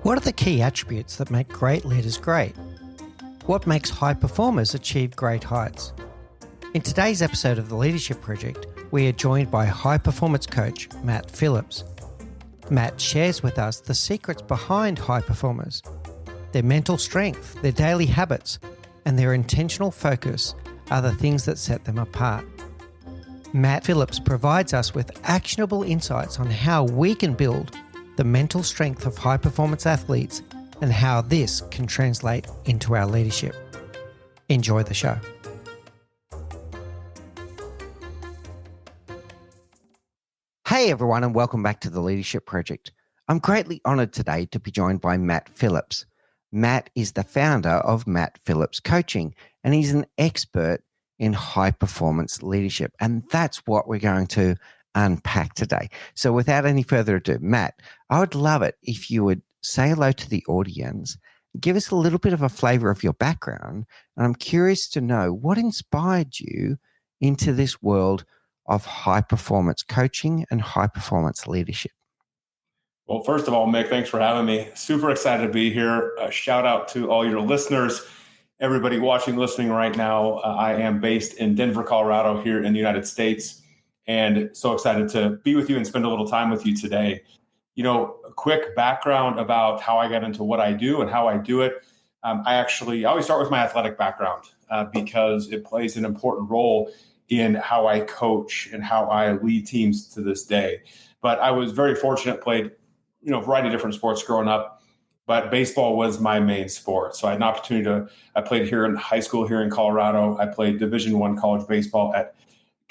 What are the key attributes that make great leaders great? What makes high performers achieve great heights? In today's episode of The Leadership Project, we are joined by high performance coach Matt Phillips. Matt shares with us the secrets behind high performers, their mental strength, their daily habits, and their intentional focus are the things that set them apart. Matt Phillips provides us with actionable insights on how we can build the mental strength of high-performance athletes and how this can translate into our leadership. Enjoy the show. Hey everyone, and welcome back to the Leadership Project. I'm greatly honored today to be joined by Matt Phillips. Matt is the founder of Matt Phillips Coaching, and he's an expert in high-performance leadership. And that's what we're going to unpack today. So without any further ado, Matt, I would love it if you would say hello to the audience, give us a little bit of a flavor of your background, and I'm curious to know what inspired you into this world of high-performance coaching and high-performance leadership. Well, first of all, Mick, thanks for having me. Super excited to be here. A shout out to all your listeners, everybody watching, listening right now. I am based in Denver, Colorado, here in the United States. And so excited to be with you and spend a little time with you today. You know, a quick background about how I got into what I do and how I do it. I always start with my athletic background because it plays an important role in how I coach and how I lead teams to this day. But I was very fortunate, played, a variety of different sports growing up, but baseball was my main sport. So I had an opportunity I played here in high school here in Colorado. I played Division I college baseball at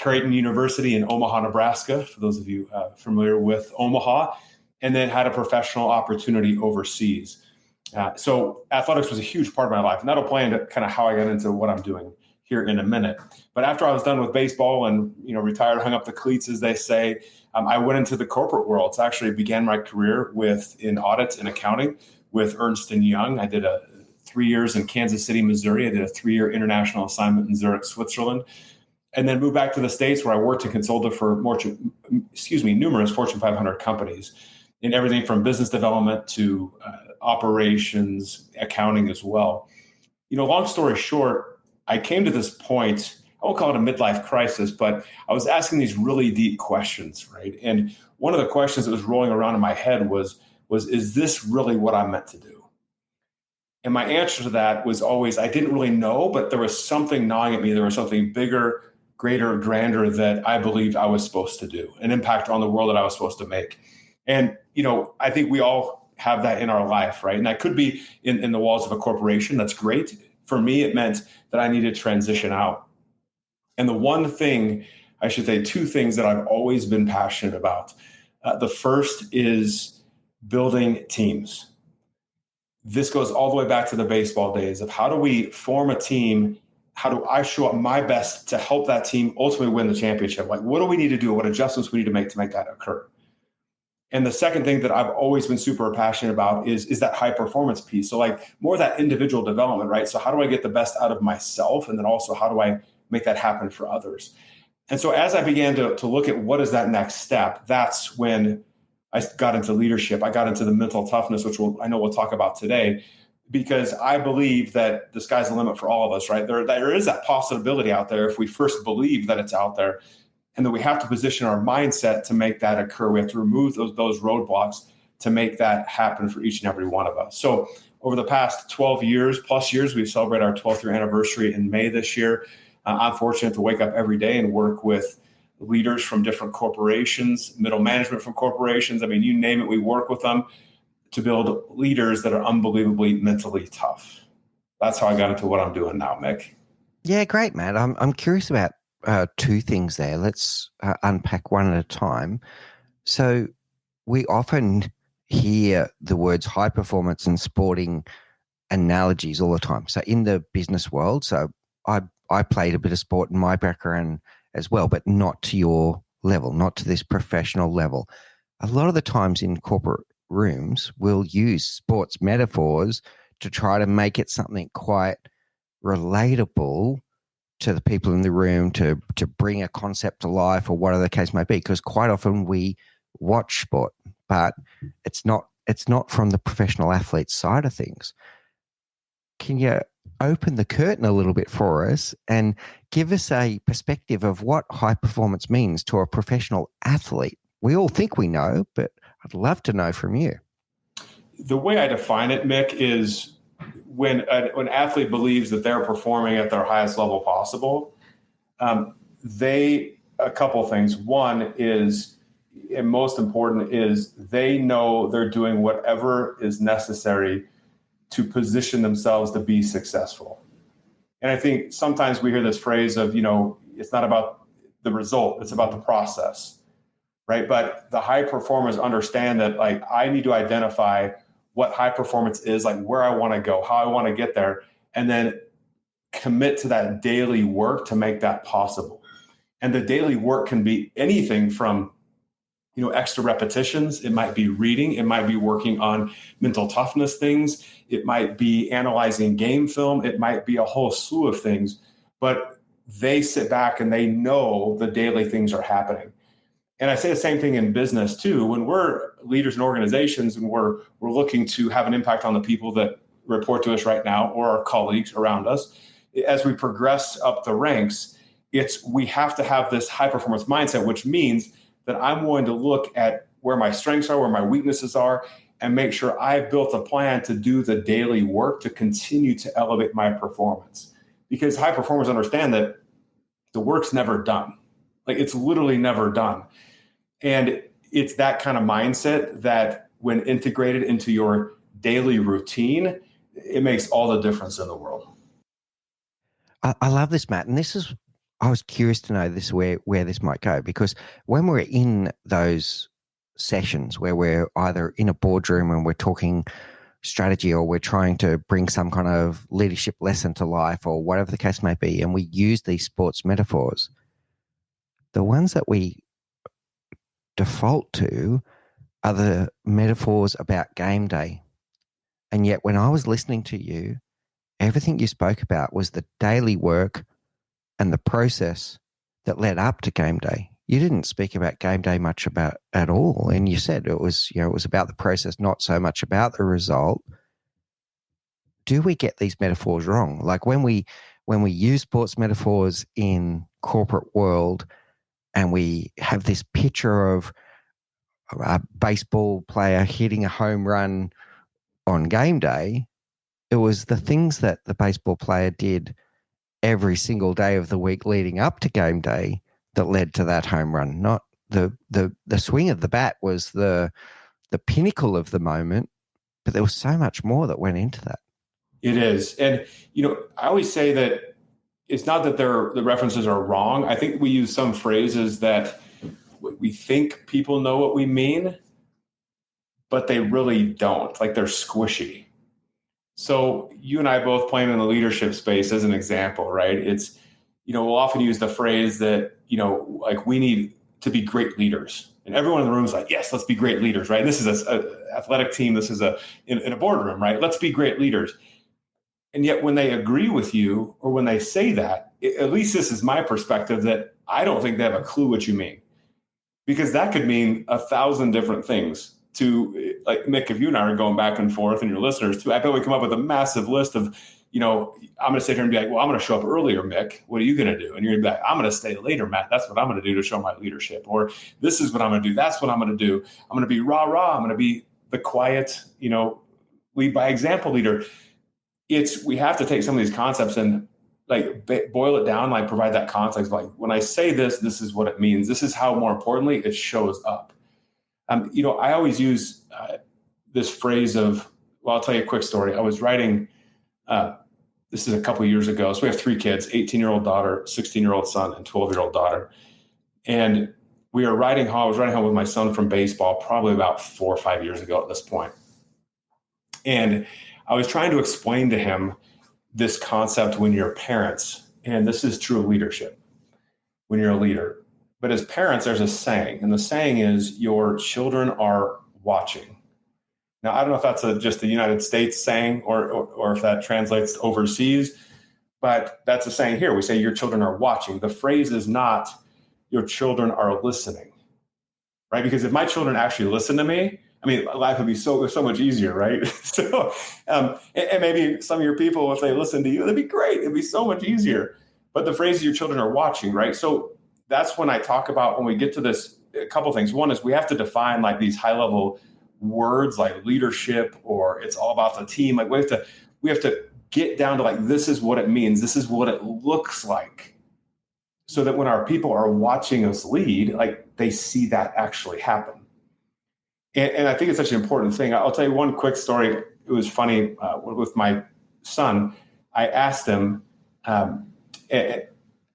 Creighton University in Omaha, Nebraska, for those of you familiar with Omaha, and then had a professional opportunity overseas. So athletics was a huge part of my life, and that'll play into kind of how I got into what I'm doing here in a minute. But after I was done with baseball and retired, hung up the cleats, as they say, I went into the corporate world. So I actually began my career in audit and accounting with Ernst & Young. I did 3 years in Kansas City, Missouri. I did a 3-year international assignment in Zurich, Switzerland. And then moved back to the States where I worked and consulted for numerous Fortune 500 companies in everything from business development to operations, accounting as well. Long story short, I came to this point, I won't call it a midlife crisis, but I was asking these really deep questions, right? And one of the questions that was rolling around in my head was is this really what I'm meant to do? And my answer to that was always, I didn't really know, but there was something gnawing at me. There was something bigger, greater, grander that I believed I was supposed to do, an impact on the world that I was supposed to make. And, I think we all have that in our life, right? And that could be in the walls of a corporation. That's great. For me, it meant that I needed to transition out. And the one thing, I should say, two things that I've always been passionate about. The first is building teams. This goes all the way back to the baseball days of how do we form a team? How do I show up my best to help that team ultimately win the championship? Like, what do we need to do? What adjustments we need to make that occur? And the second thing that I've always been super passionate about is that high performance piece. So like more of that individual development, right? So how do I get the best out of myself? And then also how do I make that happen for others? And so as I began to look at what is that next step, that's when I got into leadership. I got into the mental toughness, which I know we'll talk about today, because I believe that the sky's the limit for all of us, right? There is that possibility out there if we first believe that it's out there, and that we have to position our mindset to make that occur. We have to remove those roadblocks to make that happen for each and every one of us. So over the past 12 years, we celebrate our 12th year anniversary in May this year. I'm fortunate to wake up every day and work with leaders from different corporations, middle management from corporations. I mean, you name it, we work with them to build leaders that are unbelievably mentally tough. That's how I got into what I'm doing now, Mick. Yeah, great, Matt. I'm curious about two things there. Let's unpack one at a time. So we often hear the words high performance and sporting analogies all the time. So in the business world, so I played a bit of sport in my background as well, but not to your level, not to this professional level. A lot of the times in corporate rooms, we'll use sports metaphors to try to make it something quite relatable to the people in the room, to bring a concept to life or whatever the case may be, because quite often we watch sport, but it's not it's not from the professional athlete side of things. Can you open the curtain a little bit for us and give us a perspective of what high performance means to a professional athlete? We all think we know, but I'd love to know from you. The way I define it, Mick, is when an athlete believes that they're performing at their highest level possible, a couple things. One is, and most important, is they know they're doing whatever is necessary to position themselves to be successful. And I think sometimes we hear this phrase of, it's not about the result, it's about the process, right? But the high performers understand that, like, I need to identify what high performance is, like where I want to go, how I want to get there, and then commit to that daily work to make that possible. And the daily work can be anything from, extra repetitions. It might be reading. It might be working on mental toughness things. It might be analyzing game film. It might be a whole slew of things, but they sit back and they know the daily things are happening. And I say the same thing in business too. When we're leaders in organizations and we're looking to have an impact on the people that report to us right now or our colleagues around us, as we progress up the ranks, we have to have this high performance mindset, which means that I'm going to look at where my strengths are, where my weaknesses are, and make sure I've built a plan to do the daily work to continue to elevate my performance. Because high performers understand that the work's never done. Like, it's literally never done. And it's that kind of mindset that when integrated into your daily routine, it makes all the difference in the world. I love this, Matt. And I was curious to know where this might go, because when we're in those sessions where we're either in a boardroom and we're talking strategy or we're trying to bring some kind of leadership lesson to life or whatever the case may be, and we use these sports metaphors, the ones that we default to are the metaphors about game day. And yet when I was listening to you, everything you spoke about was the daily work and the process that led up to game day. You didn't speak about game day much about at all. And you said it was about the process, not so much about the result. Do we get these metaphors wrong? Like when we use sports metaphors in corporate world and we have this picture of a baseball player hitting a home run on game day, it was the things that the baseball player did every single day of the week leading up to game day that led to that home run. Not the swing of the bat was the pinnacle of the moment, but there was so much more that went into that. It is. And, I always say that it's not that the references are wrong. I think we use some phrases that we think people know what we mean, but they really don't. Like, they're squishy. So you and I both playing in the leadership space as an example, right? It's, we'll often use the phrase that, like, we need to be great leaders. And everyone in the room is like, yes, let's be great leaders, right? And this is an athletic team. This is in a boardroom, right? Let's be great leaders. And yet when they agree with you or when they say that, at least this is my perspective, that I don't think they have a clue what you mean. Because that could mean 1,000 different things. To, like, Mick, if you and I are going back and forth, and your listeners too, I bet we come up with a massive list of, I'm going to sit here and be like, well, I'm going to show up earlier, Mick. What are you going to do? And you're going to be like, I'm going to stay later, Matt. That's what I'm going to do to show my leadership. Or this is what I'm going to do. That's what I'm going to do. I'm going to be rah-rah. I'm going to be the quiet, lead by example leader. We have to take some of these concepts and, like, boil it down, like provide that context. Like, when I say this, this is what it means. This is how, more importantly, it shows up. I always use this phrase of, well, I'll tell you a quick story. I was writing, this is a couple of years ago. So we have 3 kids, 18-year-old daughter, 16-year-old son, and 12-year-old daughter. And I was riding home with my son from baseball probably about 4 or 5 years ago at this point. And I was trying to explain to him this concept when you're parents, and this is true of leadership, when you're a leader. But as parents, there's a saying, and the saying is, your children are watching. Now, I don't know if that's just a United States saying or if that translates overseas, but that's a saying here. We say your children are watching. The phrase is not your children are listening, right? Because if my children actually listen to me, I mean, life would be so much easier, right? So, and maybe some of your people, if they listen to you, that'd be great. It'd be so much easier. But the phrase your children are watching, right? So that's when I talk about when we get to this, a couple of things. One is we have to define like these high level words like leadership, or it's all about the team. Like we have to get down to like, this is what it means. This is what it looks like. So that when our people are watching us lead, like they see that actually happen. And I think it's such an important thing. I'll tell you one quick story. It was funny with my son. I asked him, I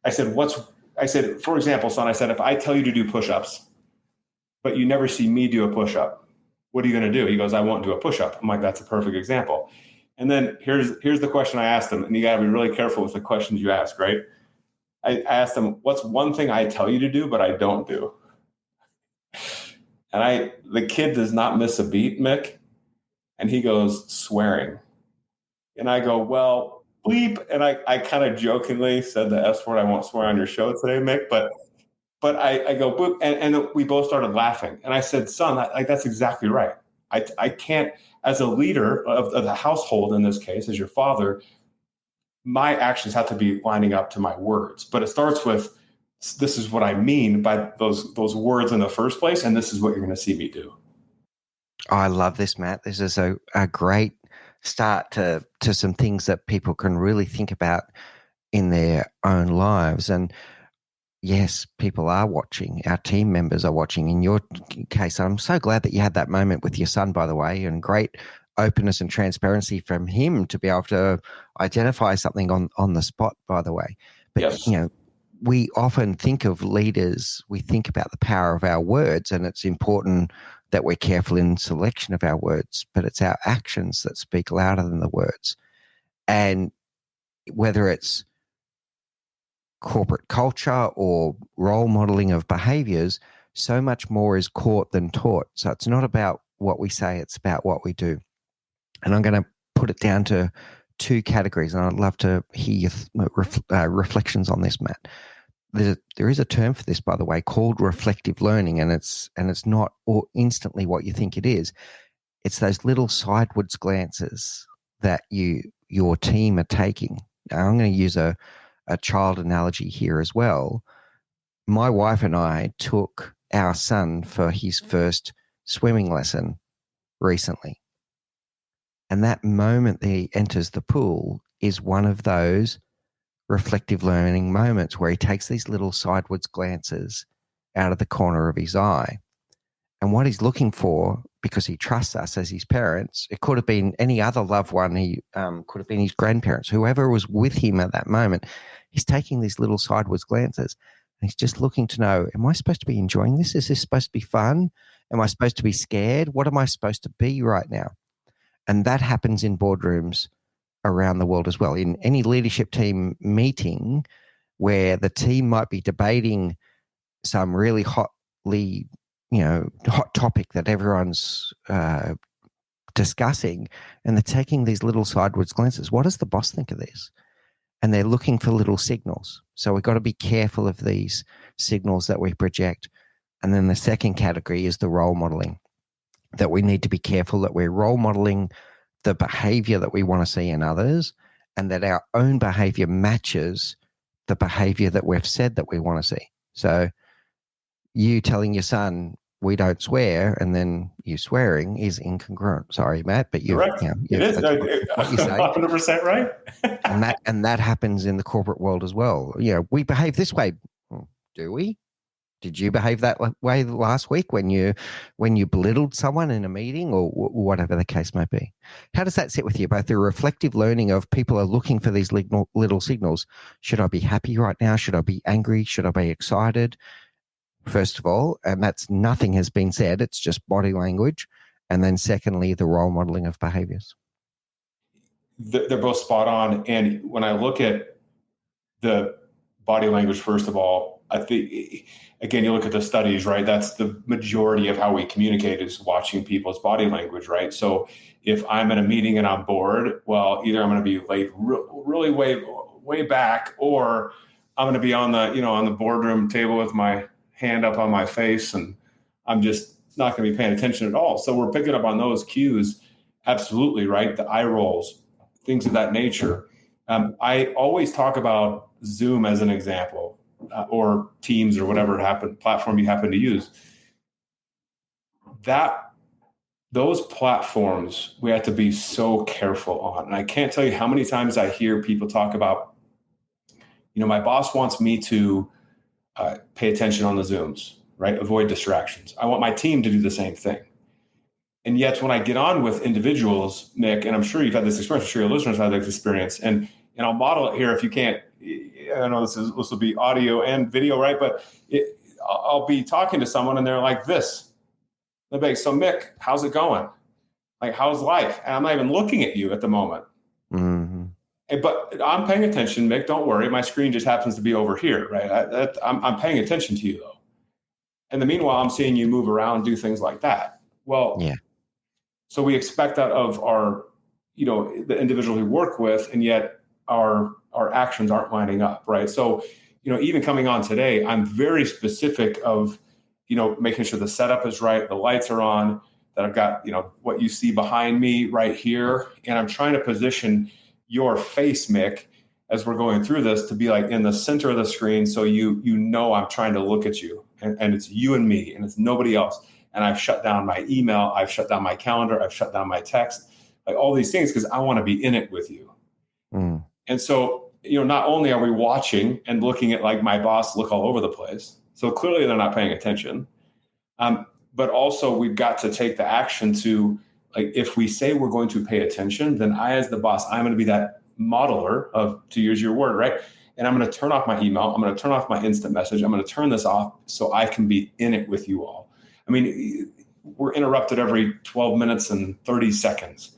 said, for example, son, I said, if I tell you to do push-ups, but you never see me do a push-up, what are you going to do? He goes, I won't do a push-up. I'm like, that's a perfect example. And then here's the question I asked him, and you got to be really careful with the questions you ask, right? I asked him, what's one thing I tell you to do, but I don't do? And the kid does not miss a beat, Mick. And he goes, swearing. And I go, well, bleep. And I kind of jokingly said the S word. I won't swear on your show today, Mick. But I go, boop. And we both started laughing. And I said, son, that's exactly right. I can't, as a leader of the household in this case, as your father, my actions have to be lining up to my words. But it starts with, this is what I mean by those words in the first place, and this is what you're going to see me do. I love this, Matt. This is a great start to some things that people can really think about in their own lives. And yes, people are watching. Our team members are watching. In your case, I'm so glad that you had that moment with your son, by the way, and great openness and transparency from him to be able to identify something on the spot, by the way. But, yes. We often think of leaders, we think about the power of our words, and it's important that we're careful in selection of our words, but it's our actions that speak louder than the words. And whether it's corporate culture or role modeling of behaviors, so much more is caught than taught. So it's not about what we say, it's about what we do. And I'm going to put it down to two categories, and I'd love to hear your reflections on this, Matt. There is a term for this, by the way, called reflective learning, and it's not instantly what you think it is. It's those little sideways glances that your team are taking. Now, I'm going to use a child analogy here as well. My wife and I took our son for his first swimming lesson recently. And that moment that he enters the pool is one of those reflective learning moments where he takes these little sideways glances out of the corner of his eye. And what he's looking for, because he trusts us as his parents, it could have been any other loved one, he could have been his grandparents, whoever was with him at that moment, he's taking these little sideways glances. And he's just looking to know, am I supposed to be enjoying this? Is this supposed to be fun? Am I supposed to be scared? What am I supposed to be right now? And that happens in boardrooms around the world as well. In any leadership team meeting where the team might be debating some really hot topic that everyone's discussing, and they're taking these little sideways glances. What does the boss think of this? And they're looking for little signals. So we've got to be careful of these signals that we project. And then the second category is the role modeling, that we need to be careful that we're role modeling the behavior that we want to see in others, and that our own behavior matches the behavior that we've said that we want to see. So you telling your son, we don't swear, and then you swearing is incongruent. Sorry, Matt, but it is. What you say. 100% right. and that happens in the corporate world as well. We behave this way. Do we? Did you behave that way last week when you belittled someone in a meeting, or whatever the case may be? How does that sit with you? Both the reflective learning of people are looking for these little signals. Should I be happy right now? Should I be angry? Should I be excited? First of all, and that's nothing has been said. It's just body language. And then secondly, the role modeling of behaviors. They're both spot on. And when I look at the body language, first of all, I think, again, you look at the studies, right? That's the majority of how we communicate is watching people's body language, right? So if I'm in a meeting and I'm bored, well, either I'm going to be laid really way back, or I'm going to be on the boardroom table with my hand up on my face, and I'm just not going to be paying attention at all. So we're picking up on those cues. Absolutely, right? The eye rolls, things of that nature. I always talk about Zoom as an example, or Teams or whatever platform you happen to use. Those platforms we have to be so careful on. And I can't tell you how many times I hear people talk about, my boss wants me to pay attention on the Zooms, right? Avoid distractions. I want my team to do the same thing. And yet when I get on with individuals, Nick, and I'm sure you've had this experience, I'm sure your listeners have this experience, and I'll model it here if you can't. I know this will be audio and video, right? But I'll be talking to someone and they're like this. They'll be like, so Mick, how's it going? Like, how's life? And I'm not even looking at you at the moment. Mm-hmm. But I'm paying attention, Mick. Don't worry. My screen just happens to be over here, right? I'm paying attention to you, though. And the meanwhile, I'm seeing you move around, do things like that. Well, yeah. So we expect that of our, the individual we work with, and yet our actions aren't lining up, right? So, even coming on today, I'm very specific of, making sure the setup is right, the lights are on, that I've got, what you see behind me right here. And I'm trying to position your face, Mick, as we're going through this to be like in the center of the screen. So I'm trying to look at you, and it's you and me, and it's nobody else. And I've shut down my email, I've shut down my calendar, I've shut down my text, like all these things, because I want to be in it with you. Mm. And so, not only are we watching and looking at like my boss look all over the place, so clearly they're not paying attention. But also we've got to take the action to, like, if we say we're going to pay attention, then I, as the boss, I'm going to be that modeler of, to use your word, right? And I'm going to turn off my email. I'm going to turn off my instant message. I'm going to turn this off so I can be in it with you all. I mean, we're interrupted every 12 minutes and 30 seconds.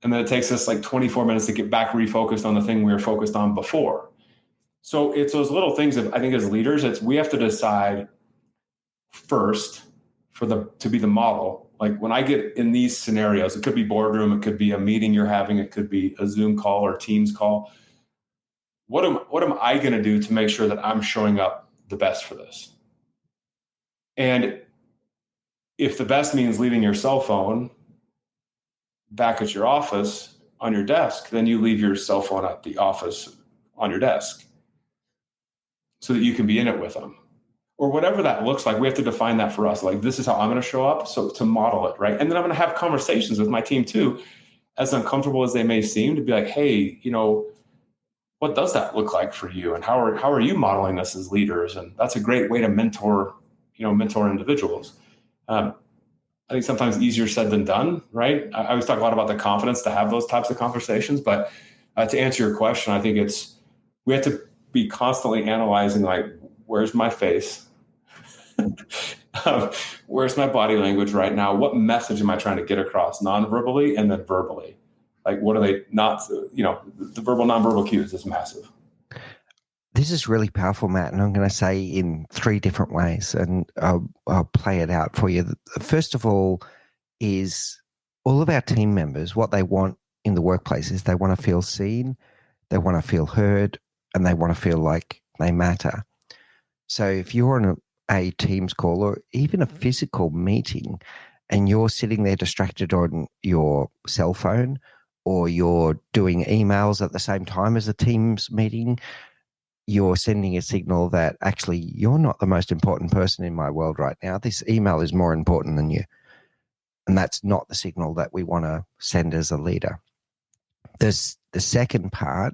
And then it takes us like 24 minutes to get back refocused on the thing we were focused on before. So it's those little things that I think as leaders, we have to decide first to be the model. Like when I get in these scenarios, it could be boardroom, it could be a meeting you're having, it could be a Zoom call or Teams call. What am I going to do to make sure that I'm showing up the best for this? And if the best means leaving your cell phone back at your office on your desk, then you leave your cell phone at the office on your desk so that you can be in it with them. Or whatever that looks like, we have to define that for us. Like, this is how I'm going to show up, so to model it, right? And then I'm going to have conversations with my team too, as uncomfortable as they may seem, to be like, hey, what does that look like for you? And how are you modeling this as leaders? And that's a great way to mentor individuals. I think sometimes easier said than done, right? I always talk a lot about the confidence to have those types of conversations. But to answer your question, I think we have to be constantly analyzing, like, where's my face? Where's my body language right now? What message am I trying to get across non-verbally and then verbally? Like, what are they not, the verbal, non-verbal cues is massive. This is really powerful, Matt, and I'm going to say in 3 different ways, and I'll play it out for you. First of all is all of our team members, what they want in the workplace is they want to feel seen, they want to feel heard, and they want to feel like they matter. So if you're on a Teams call or even a physical meeting and you're sitting there distracted on your cell phone, or you're doing emails at the same time as a Teams meeting, you're sending a signal that actually you're not the most important person in my world right now. This email is more important than you. And that's not the signal that we want to send as a leader. The second part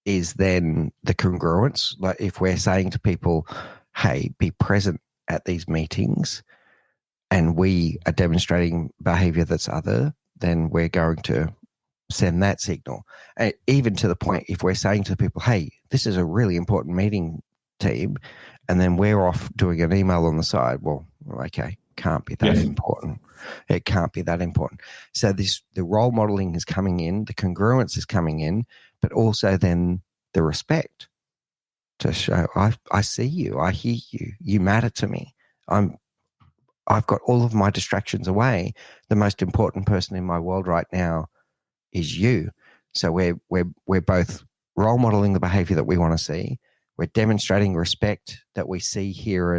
is then the congruence. Like if we're saying to people, hey, be present at these meetings, and we are demonstrating behavior that's other, then we're going to send that signal. And even to the point, if we're saying to people, hey, this is a really important meeting, team, and then we're off doing an email on the side, well, okay, can't be that important. It can't be that important. So the role modeling is coming in, the congruence is coming in, but also then the respect to show, I see you, I hear you, you matter to me. I've got all of my distractions away. The most important person in my world right now is you. So we're both role modeling the behavior that we want to see. We're demonstrating respect that we see here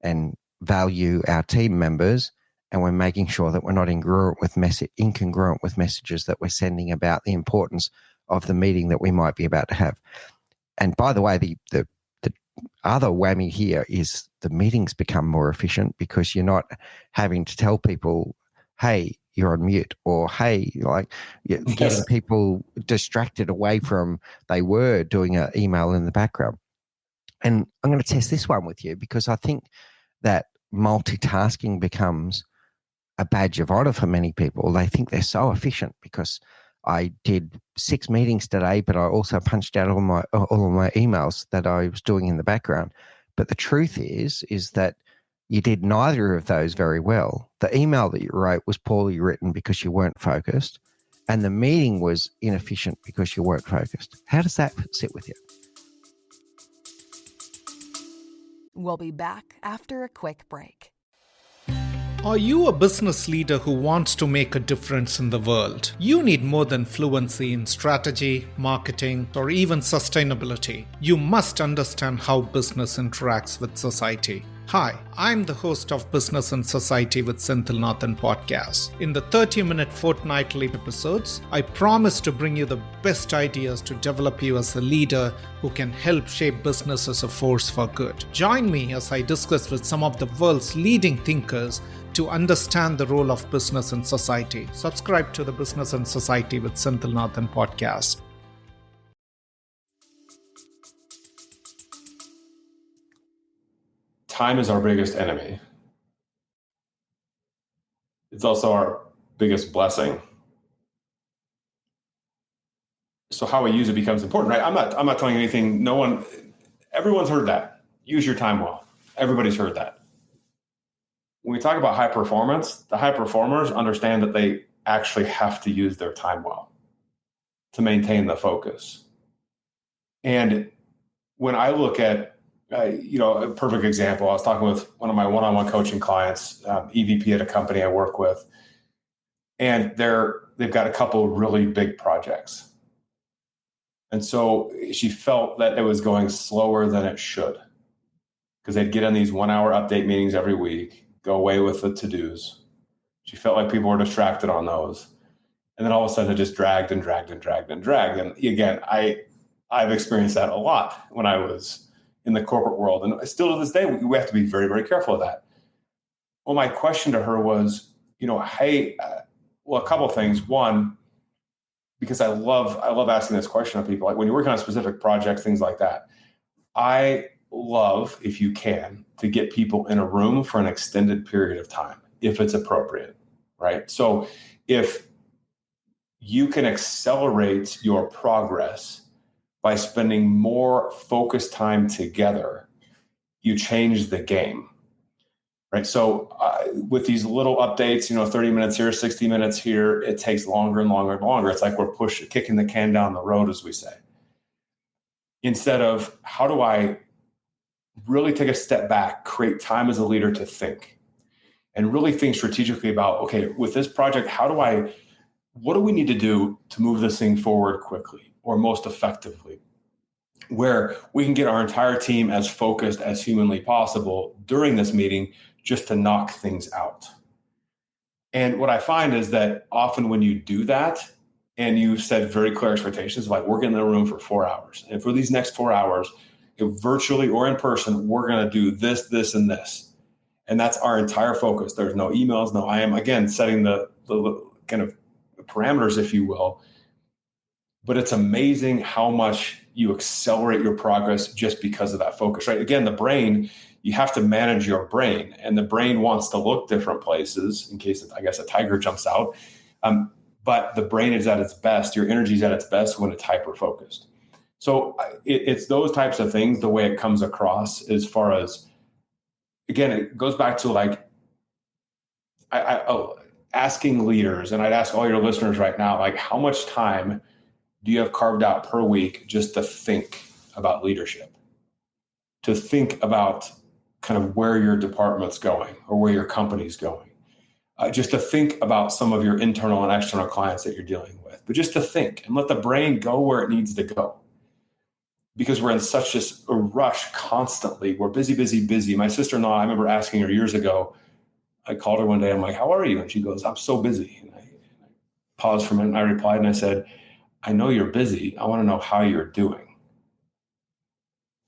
and value our team members, and we're making sure that we're not incongruent with messages that we're sending about the importance of the meeting that we might be about to have. And by the way, the other whammy here is the meetings become more efficient because you're not having to tell people, hey, you're on mute, or hey, getting people distracted away from they were doing an email in the background. And I'm going to test this one with you because I think that multitasking becomes a badge of honor for many people. They think they're so efficient because I did 6 meetings today, but I also punched out all of my emails that I was doing in the background. But the truth is that you did neither of those very well. The email that you wrote was poorly written because you weren't focused, and the meeting was inefficient because you weren't focused. How does that sit with you? We'll be back after a quick break. Are you a business leader who wants to make a difference in the world? You need more than fluency in strategy, marketing, or even sustainability. You must understand how business interacts with society. Hi, I'm the host of Business and Society with Senthilnathan podcast. In the 30-minute fortnightly episodes, I promise to bring you the best ideas to develop you as a leader who can help shape business as a force for good. Join me as I discuss with some of the world's leading thinkers to understand the role of business in society. Subscribe to the Business and Society with Senthilnathan podcast. Time is our biggest enemy. It's also our biggest blessing. So how we use it becomes important, right? I'm not telling you anything. Everyone's heard that. Use your time well. Everybody's heard that. When we talk about high performance, the high performers understand that they actually have to use their time well to maintain the focus. And when I look at a perfect example, I was talking with one of my one-on-one coaching clients, EVP at a company I work with, and they've got a couple of really big projects. And so she felt that it was going slower than it should because they'd get in these 1-hour update meetings every week, go away with the to-dos. She felt like people were distracted on those. And then all of a sudden it just dragged and dragged and dragged and dragged. And again, I've experienced that a lot when I was in the corporate world. And still to this day, we have to be very, very careful of that. Well, my question to her was, hey, a couple of things. One, because I love asking this question of people, like when you're working on specific projects, things like that. I love, if you can, to get people in a room for an extended period of time, if it's appropriate, right? So if you can accelerate your progress by spending more focused time together, you change the game, right? So with these little updates, 30 minutes here, 60 minutes here, it takes longer and longer and longer. It's like we're kicking the can down the road, as we say. Instead of how do I really take a step back, create time as a leader to think and really think strategically about, okay, with this project, what do we need to do to move this thing forward quickly or most effectively, where we can get our entire team as focused as humanly possible during this meeting just to knock things out. And what I find is that often when you do that and you set very clear expectations, like we're getting in the room for 4 hours. And for these next 4 hours, virtually or in person, we're going to do this, this, and this. And that's our entire focus. There's no emails, I am, again, setting the kind of parameters, if you will. But it's amazing how much you accelerate your progress just because of that focus, right? Again, the brain, you have to manage your brain, and the brain wants to look different places in case, I guess, a tiger jumps out. But the brain is at its best. Your energy is at its best when it's hyper-focused. So it's those types of things, the way it comes across as far as, again, it goes back to like asking leaders, and I'd ask all your listeners right now, like how much time do you have carved out per week just to think about leadership, to think about kind of where your department's going or where your company's going, just to think about some of your internal and external clients that you're dealing with, but just to think and let the brain go where it needs to go. because we're in such a rush constantly. We're busy, busy, busy. My sister-in-law, I remember asking her years ago, I called her one day. I'm like, how are you? And she goes, I'm so busy. And I paused for a minute and I replied and I said, I know you're busy. I want to know how you're doing.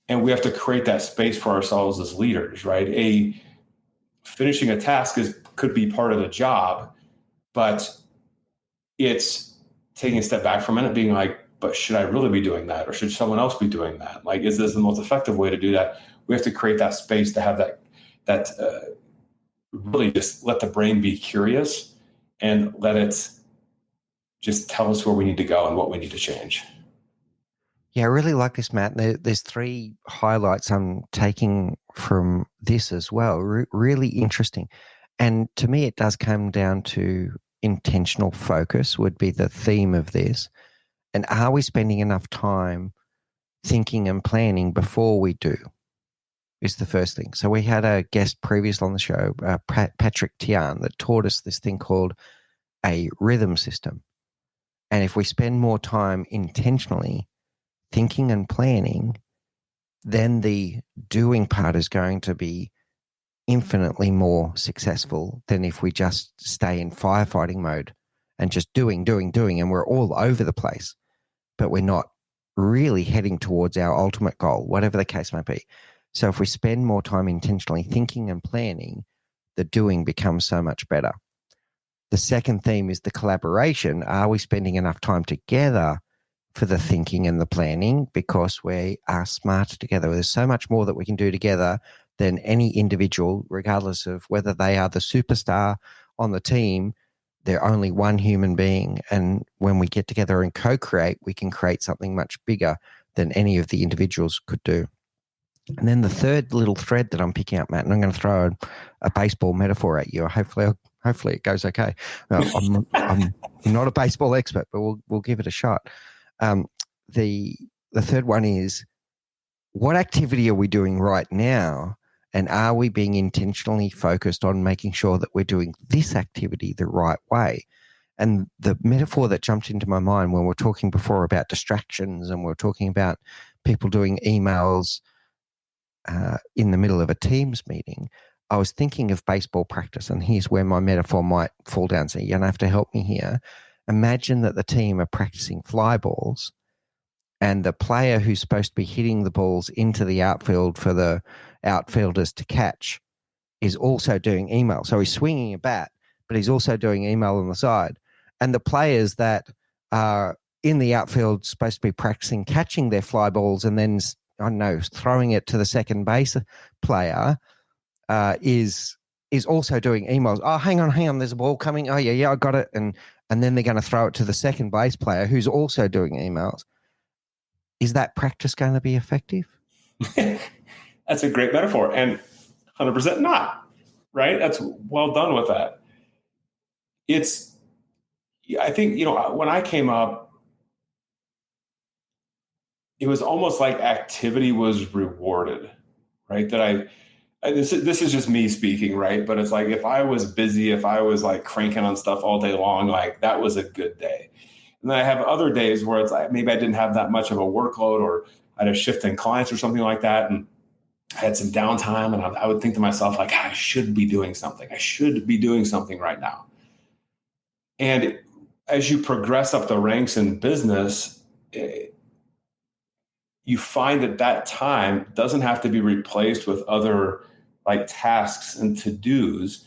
And we have to create that space for ourselves as leaders, right? Finishing a task could be part of the job, but it's taking a step back for a minute, being like, but should I really be doing that? Or should someone else be doing that? Like, is this the most effective way to do that? We have to create that space to have that really just let the brain be curious and let it just tell us where we need to go and what we need to change. Yeah, I really like this, Matt. There's 3 highlights I'm taking from this as well. Really interesting. And to me, it does come down to intentional focus would be the theme of this. And are we spending enough time thinking and planning before we do is the first thing. So we had a guest previous on the show, Patrick Tian, that taught us this thing called a rhythm system. And if we spend more time intentionally thinking and planning, then the doing part is going to be infinitely more successful than if we just stay in firefighting mode and just doing, and we're all over the place, but we're not really heading towards our ultimate goal, whatever the case might be. So if we spend more time intentionally thinking and planning, the doing becomes so much better. The second theme is the collaboration. Are we spending enough time together for the thinking and the planning? Because we are smarter together. There's so much more that we can do together than any individual, regardless of whether they are the superstar on the team. They're only one human being. And when we get together and co-create, we can create something much bigger than any of the individuals could do. And then the third little thread that I'm picking up, Matt, and I'm going to throw a baseball metaphor at you. Hopefully it goes okay. I'm not a baseball expert, but we'll give it a shot. The third one is, what activity are we doing right now? And are we being intentionally focused on making sure that we're doing this activity the right way? And the metaphor that jumped into my mind when we were talking before about distractions and we were talking about people doing emails in the middle of a Teams meeting, I was thinking of baseball practice. And here's where my metaphor might fall down. So you're going to have to help me here. Imagine that the team are practicing fly balls, and the player who's supposed to be hitting the balls into the outfield for the outfielders to catch is also doing email. So he's swinging a bat, but he's also doing email on the side. And the players that are in the outfield supposed to be practicing catching their fly balls and then, I don't know, throwing it to the second base player is also doing emails. Oh, hang on, there's a ball coming. Oh, yeah, I got it. And then they're going to throw it to the second base player who's also doing emails. Is that practice going to be effective? That's a great metaphor, and 100% not, right? That's well done with that. I think, when I came up, it was almost like activity was rewarded, right? This is just me speaking, right? But it's like, if I was busy, if I was like cranking on stuff all day long, like that was a good day. And then I have other days where it's like, maybe I didn't have that much of a workload, or I had a shift in clients or something like that. And I had some downtime, and I would think to myself, like, I should be doing something. I should be doing something right now. And as you progress up the ranks in business, you find that time doesn't have to be replaced with other like tasks and to-dos.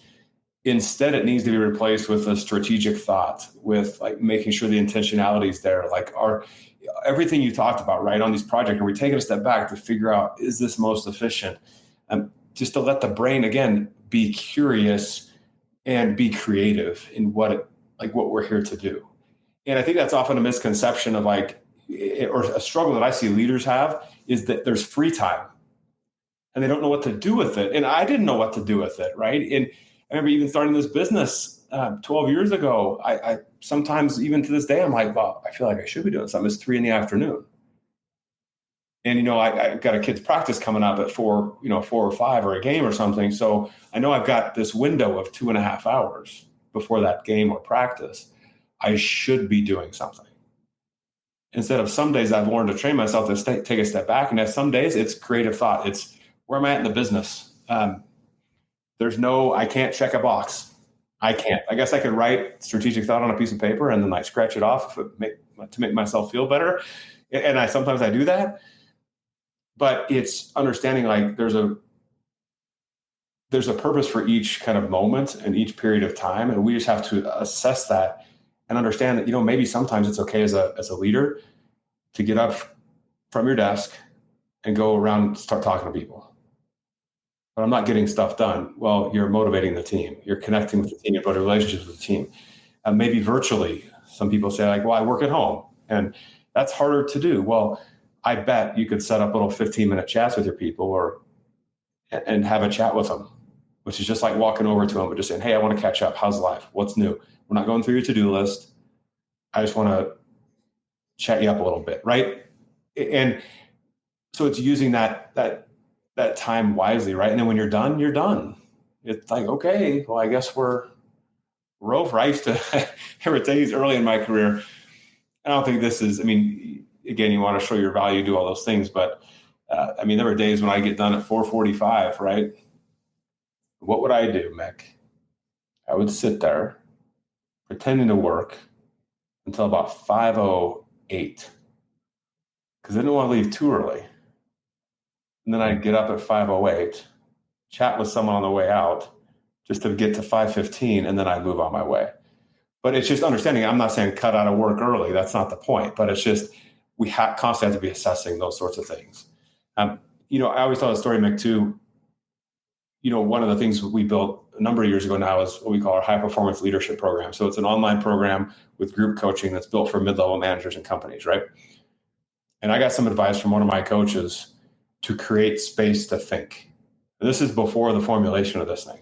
Instead, it needs to be replaced with a strategic thought, with like making sure the intentionality is there. Like everything you talked about, right, on these projects, are we taking a step back to figure out, is this most efficient? Just to let the brain, again, be curious and be creative in what we're here to do. And I think that's often a misconception of or a struggle that I see leaders have, is that there's free time and they don't know what to do with it. And I didn't know what to do with it, right? And I remember even starting this business 12 years ago, I sometimes, even to this day, I'm like, well, I feel like I should be doing something. It's 3 p.m. And, I got a kid's practice coming up at 4 or 5, or a game or something. So I know I've got this window of 2.5 hours before that game or practice. I should be doing something. instead of some days I've learned to train myself to take a step back. And some days it's creative thought. It's where am I at in the business? I can't check a box. I can't. I guess I could write strategic thought on a piece of paper and then I scratch it off to make myself feel better. And sometimes I do that, but it's understanding like there's a purpose for each kind of moment and each period of time. And we just have to assess that and understand that, maybe sometimes it's okay as a leader to get up from your desk and go around and start talking to people. But I'm not getting stuff done. Well, you're motivating the team. You're connecting with the team. You're building relationships with the team. Maybe virtually. Some people say like, well, I work at home. And that's harder to do. Well, I bet you could set up little 15-minute chats with your people and have a chat with them, which is just like walking over to them and just saying, hey, I want to catch up. How's life? What's new? We're not going through your to-do list. I just want to chat you up a little bit, right? And so it's using that time wisely, right? And then when you're done, you're done. It's like, okay, well, I guess we're over. I used to, there were days early in my career, I don't think this is, again, you want to show your value, do all those things, but there were days when I get done at 4:45, right? What would I do, Mick? I would sit there pretending to work until about 5:08 because I didn't want to leave too early. And then I'd get up at 5:08, chat with someone on the way out just to get to 5:15, and then I'd move on my way. But it's just understanding, I'm not saying cut out of work early. That's not the point. But it's just we constantly have to be assessing those sorts of things. I always tell the story, Mick, too. One of the things we built a number of years ago now is what we call our high performance leadership program. So it's an online program with group coaching that's built for mid-level managers and companies, right? And I got some advice from one of my coaches to create space to think. And this is before the formulation of this thing.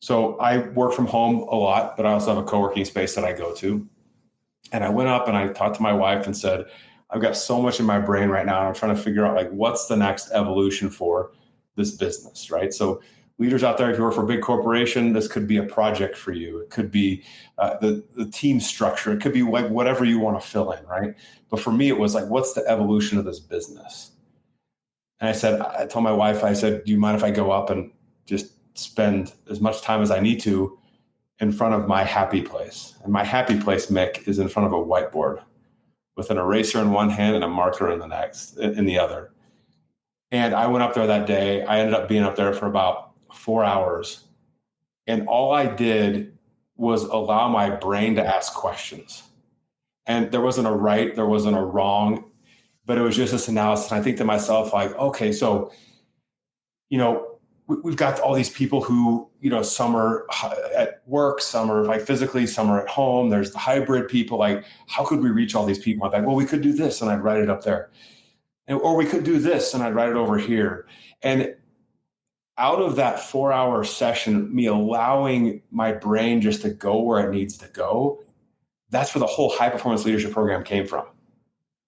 So I work from home a lot, but I also have a co-working space that I go to. And I went up and I talked to my wife and said, I've got so much in my brain right now. And I'm trying to figure out like, what's the next evolution for this business, right? So leaders out there, if you work for a big corporation, this could be a project for you. It could be the team structure. It could be like whatever you want to fill in, right? But for me, it was like, what's the evolution of this business? And I told my wife, I said, do you mind if I go up and just spend as much time as I need to in front of my happy place? And my happy place, Mick, is in front of a whiteboard with an eraser in one hand and a marker in the other. And I went up there that day. I ended up being up there for about 4 hours. And all I did was allow my brain to ask questions. And there wasn't a right, there wasn't a wrong, but it was just this analysis. And I think to myself, like, okay, so, we've got all these people who, some are at work, some are like physically, some are at home. There's the hybrid people. Like, how could we reach all these people? I'm like, well, we could do this. And I'd write it up there. Or we could do this. And I'd write it over here. And out of that 4-hour session, me allowing my brain just to go where it needs to go, that's where the whole high performance leadership program came from.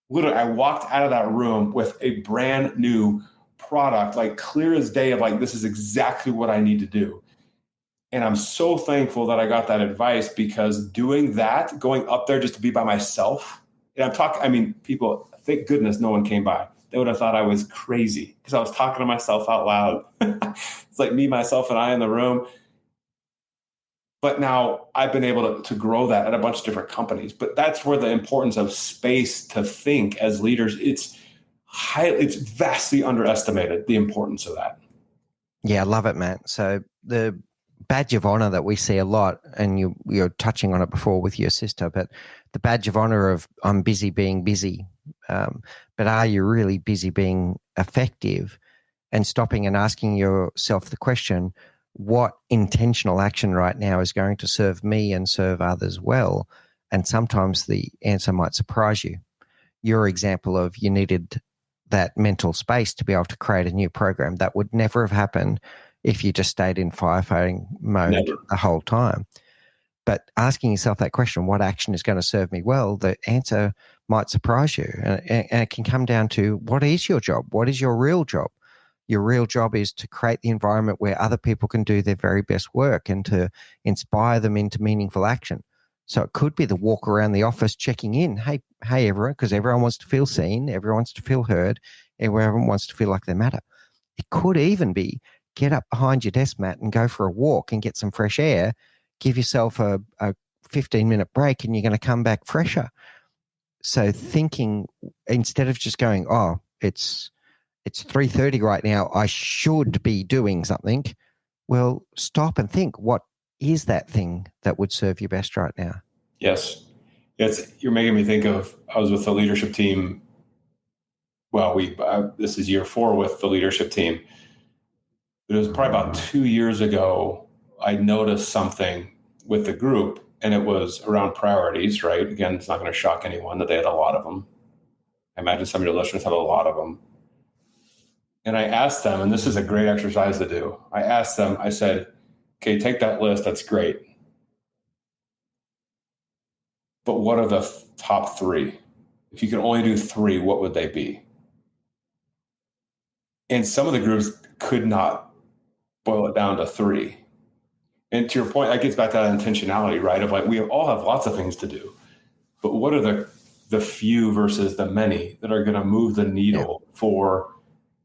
Literally, I walked out of that room with a brand new product, like clear as day of like, this is exactly what I need to do. And I'm so thankful that I got that advice, because doing that, going up there just to be by myself, and people, thank goodness no one came by. They would have thought I was crazy because I was talking to myself out loud. It's like me, myself, and I in the room. But now I've been able to grow that at a bunch of different companies. But that's where the importance of space to think as leaders, it's vastly underestimated, the importance of that. Yeah, I love it, Matt. So the badge of honor that we see a lot, and you're touching on it before with your sister, but the badge of honor of I'm busy being busy. But are you really busy being effective? And stopping and asking yourself the question, what intentional action right now is going to serve me and serve others well? And sometimes the answer might surprise you. Your example of you needed that mental space to be able to create a new program that would never have happened if you just stayed in firefighting mode the whole time. But asking yourself that question, what action is going to serve me well, the answer might surprise you. And it can come down to, what is your job? What is your real job? Your real job is to create the environment where other people can do their very best work and to inspire them into meaningful action. So it could be the walk around the office checking in. Hey, everyone, because everyone wants to feel seen. Everyone wants to feel heard. Everyone wants to feel like they matter. It could even be get up behind your desk, Matt, and go for a walk and get some fresh air. Give yourself a 15-minute break and you're going to come back fresher. So thinking, instead of just going, oh, it's 3:30 right now, I should be doing something. Well, stop and think, what is that thing that would serve you best right now? Yes. You're making me think of, I was with the leadership team. Well, this is year 4 with the leadership team. It was probably about 2 years ago, I noticed something with the group, and it was around priorities, right? Again, it's not going to shock anyone that they had a lot of them. I imagine some of your listeners have a lot of them. And I asked them, and this is a great exercise to do. I asked them, I said, okay, take that list. That's great. But what are the top 3? If you could only do 3, what would they be? And some of the groups could not boil it down to 3. And to your point, that gets back to that intentionality, right? Of like, we all have lots of things to do, but what are the few versus the many that are going to move the needle for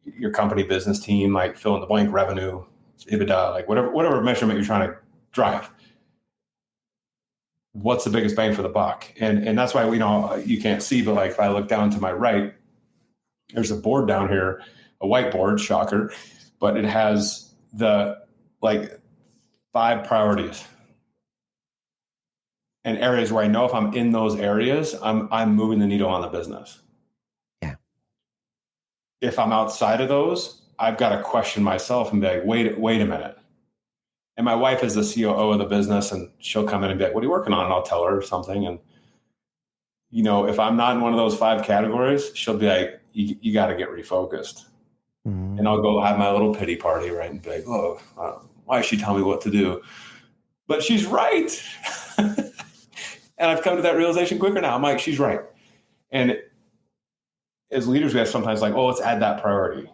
your company, business team, like fill in the blank, revenue, EBITDA, like whatever measurement you're trying to drive? What's the biggest bang for the buck? And that's why, you can't see, but like if I look down to my right, there's a board down here, a whiteboard, shocker, but it has the 5 priorities and areas where I know if I'm in those areas, I'm moving the needle on the business. Yeah. If I'm outside of those, I've got to question myself and be like, wait a minute. And my wife is the COO of the business, and she'll come in and be like, what are you working on? And I'll tell her something. And, if I'm not in one of those 5 categories, she'll be like, you got to get refocused. Mm-hmm. And I'll go have my little pity party, right? And be like, why is she telling me what to do? But she's right. And I've come to that realization quicker now. I'm like, she's right. And as leaders, we have sometimes like, let's add that priority.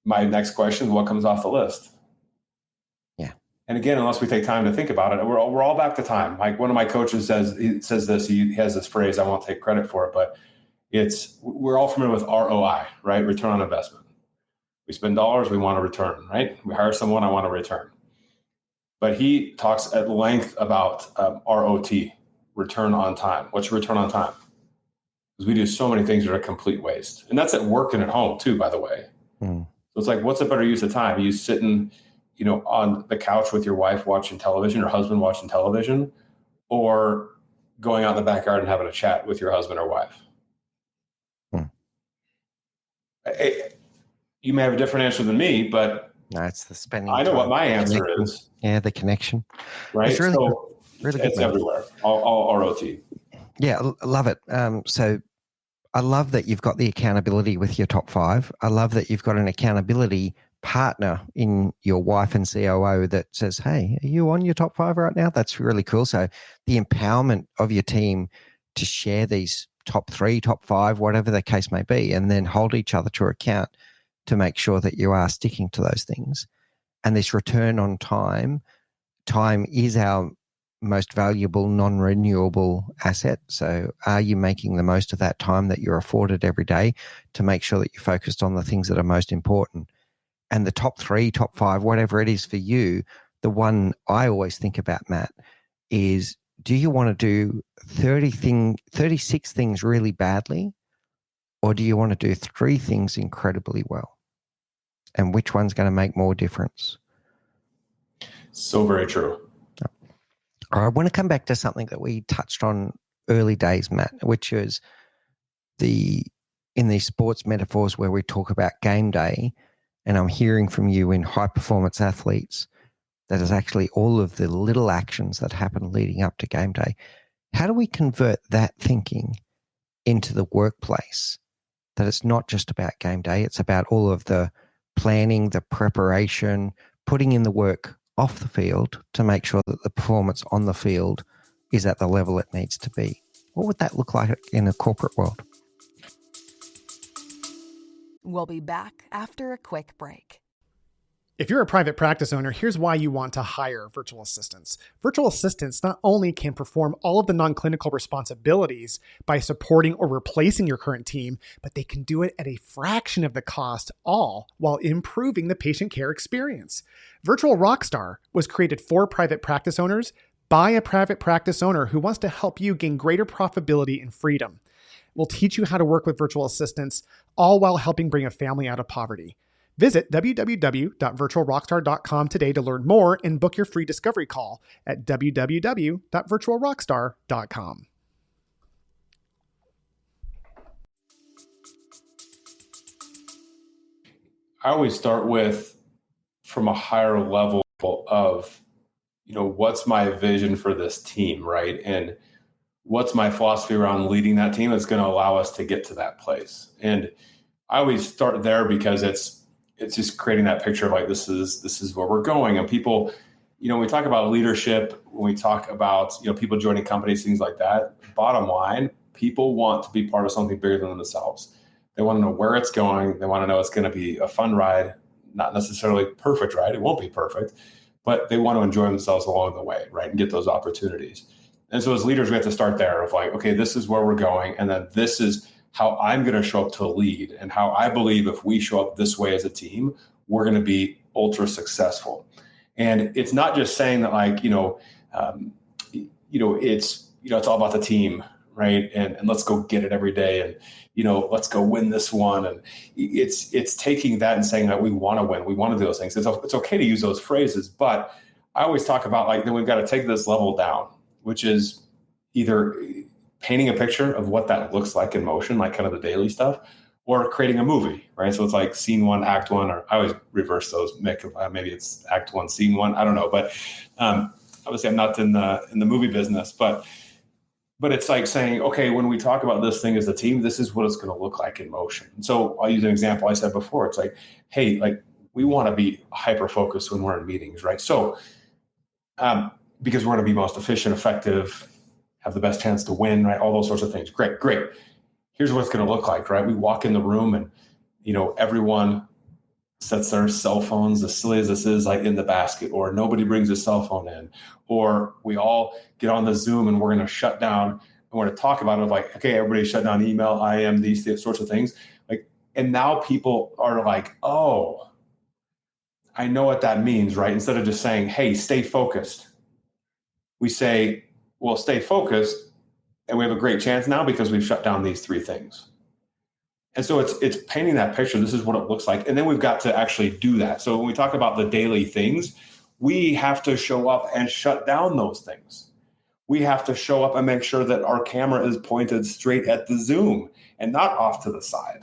My next question is, what comes off the list? Yeah. And again, unless we take time to think about it, we're all back to time. Like one of my coaches says this, he has this phrase, I won't take credit for it, but we're all familiar with ROI, right? Return on investment. We spend dollars, we want a return, right? We hire someone, I want a return. But he talks at length about ROT, return on time. What's your return on time? Because we do so many things that are complete waste. And that's at work and at home too, by the way. So it's like, what's a better use of time? Are you sitting, on the couch with your wife watching television or husband watching television, or going out in the backyard and having a chat with your husband or wife? You may have a different answer than me, but no, it's the spending. I know what my answer is. Yeah, the connection. Right. It's really, really good. It's everywhere. All ROT. Yeah, I love it. So I love that you've got the accountability with your top 5. I love that you've got an accountability partner in your wife and COO that says, hey, are you on your top 5 right now? That's really cool. So the empowerment of your team to share these top 3, top 5, whatever the case may be, and then hold each other to account to make sure that you are sticking to those things. And this return on time is our most valuable non-renewable asset. So are you making the most of that time that you're afforded every day to make sure that you're focused on the things that are most important? And the top 3, top 5, whatever it is for you, the one I always think about, Matt, is do you want to do 36 things really badly, or do you want to do 3 things incredibly well? And which one's going to make more difference? So very true. I want to come back to something that we touched on early days, Matt, which is in these sports metaphors where we talk about game day, and I'm hearing from you in high performance athletes that is actually all of the little actions that happen leading up to game day. How do we convert that thinking into the workplace? That it's not just about game day, it's about all of the planning, the preparation, putting in the work off the field to make sure that the performance on the field is at the level it needs to be. What would that look like in a corporate world? We'll be back after a quick break. If you're a private practice owner, here's why you want to hire virtual assistants. Virtual assistants not only can perform all of the non-clinical responsibilities by supporting or replacing your current team, but they can do it at a fraction of the cost, all while improving the patient care experience. Virtual Rockstar was created for private practice owners by a private practice owner who wants to help you gain greater profitability and freedom. We'll teach you how to work with virtual assistants, all while helping bring a family out of poverty. Visit www.virtualrockstar.com today to learn more and book your free discovery call at www.virtualrockstar.com. I always start with from a higher level of, what's my vision for this team, right? And what's my philosophy around leading that team that's going to allow us to get to that place. And I always start there because it's just creating that picture of like, this is where we're going. And people, when we talk about leadership, when we talk about, people joining companies, things like that, bottom line, people want to be part of something bigger than themselves. They want to know where it's going. They want to know it's going to be a fun ride, not necessarily perfect ride. It won't be perfect, but they want to enjoy themselves along the way, right? And get those opportunities. And so as leaders, we have to start there of like, okay, this is where we're going. And then this is how I'm going to show up to lead, and how I believe if we show up this way as a team, we're going to be ultra successful. And it's not just saying that like, it's all about the team, right? And let's go get it every day. And, let's go win this one. And it's taking that and saying that we want to win. We want to do those things. It's okay to use those phrases, but I always talk about like, then we've got to take this level down, which is either painting a picture of what that looks like in motion, like kind of the daily stuff, or creating a movie, right? So it's like scene 1, act 1, or I always reverse those. Maybe it's act 1, scene 1. I don't know, but obviously I'm not in the movie business, but it's like saying, okay, when we talk about this thing as a team, this is what it's going to look like in motion. So I'll use an example I said before. It's like, hey, like we want to be hyper focused when we're in meetings, right? So because we're going to be most efficient, effective, have the best chance to win, right? All those sorts of things. Great. Here's what it's going to look like, right? We walk in the room and, everyone sets their cell phones, as silly as this is, like in the basket, or nobody brings a cell phone in, or we all get on the Zoom and we're going to shut down and we're going to talk about it like, okay, everybody shut down email, IM, these sorts of things. Like, and now people are like, oh, I know what that means, right? Instead of just saying, hey, stay focused, we say, well, stay focused, and we have a great chance now because we've shut down these 3 things. And so it's painting that picture. This is what it looks like. And then we've got to actually do that. So when we talk about the daily things, we have to show up and shut down those things. We have to show up and make sure that our camera is pointed straight at the Zoom and not off to the side,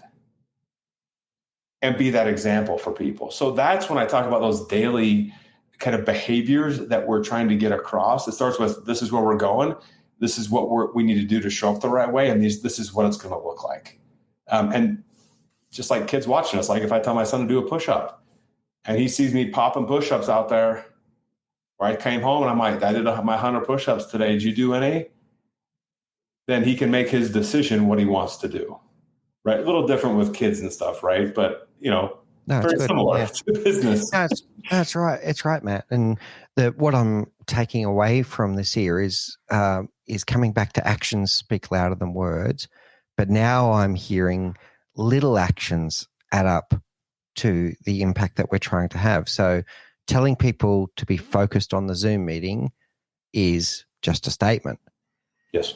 and be that example for people. So that's when I talk about those daily kind of behaviors that we're trying to get across. It starts with, this is where we're going. This is what we need to do to show up the right way. And this is what it's going to look like. And just like kids watching us, like if I tell my son to do a push-up and he sees me popping push-ups out there, or I came home and I'm like, I did my 100 push-ups today. Did you do any? Then he can make his decision what he wants to do, right? A little different with kids and stuff, right? But, very similar to business. That's right. It's right, Matt. And what I'm taking away from this here is coming back to actions speak louder than words. But now I'm hearing little actions add up to the impact that we're trying to have. So telling people to be focused on the Zoom meeting is just a statement. Yes.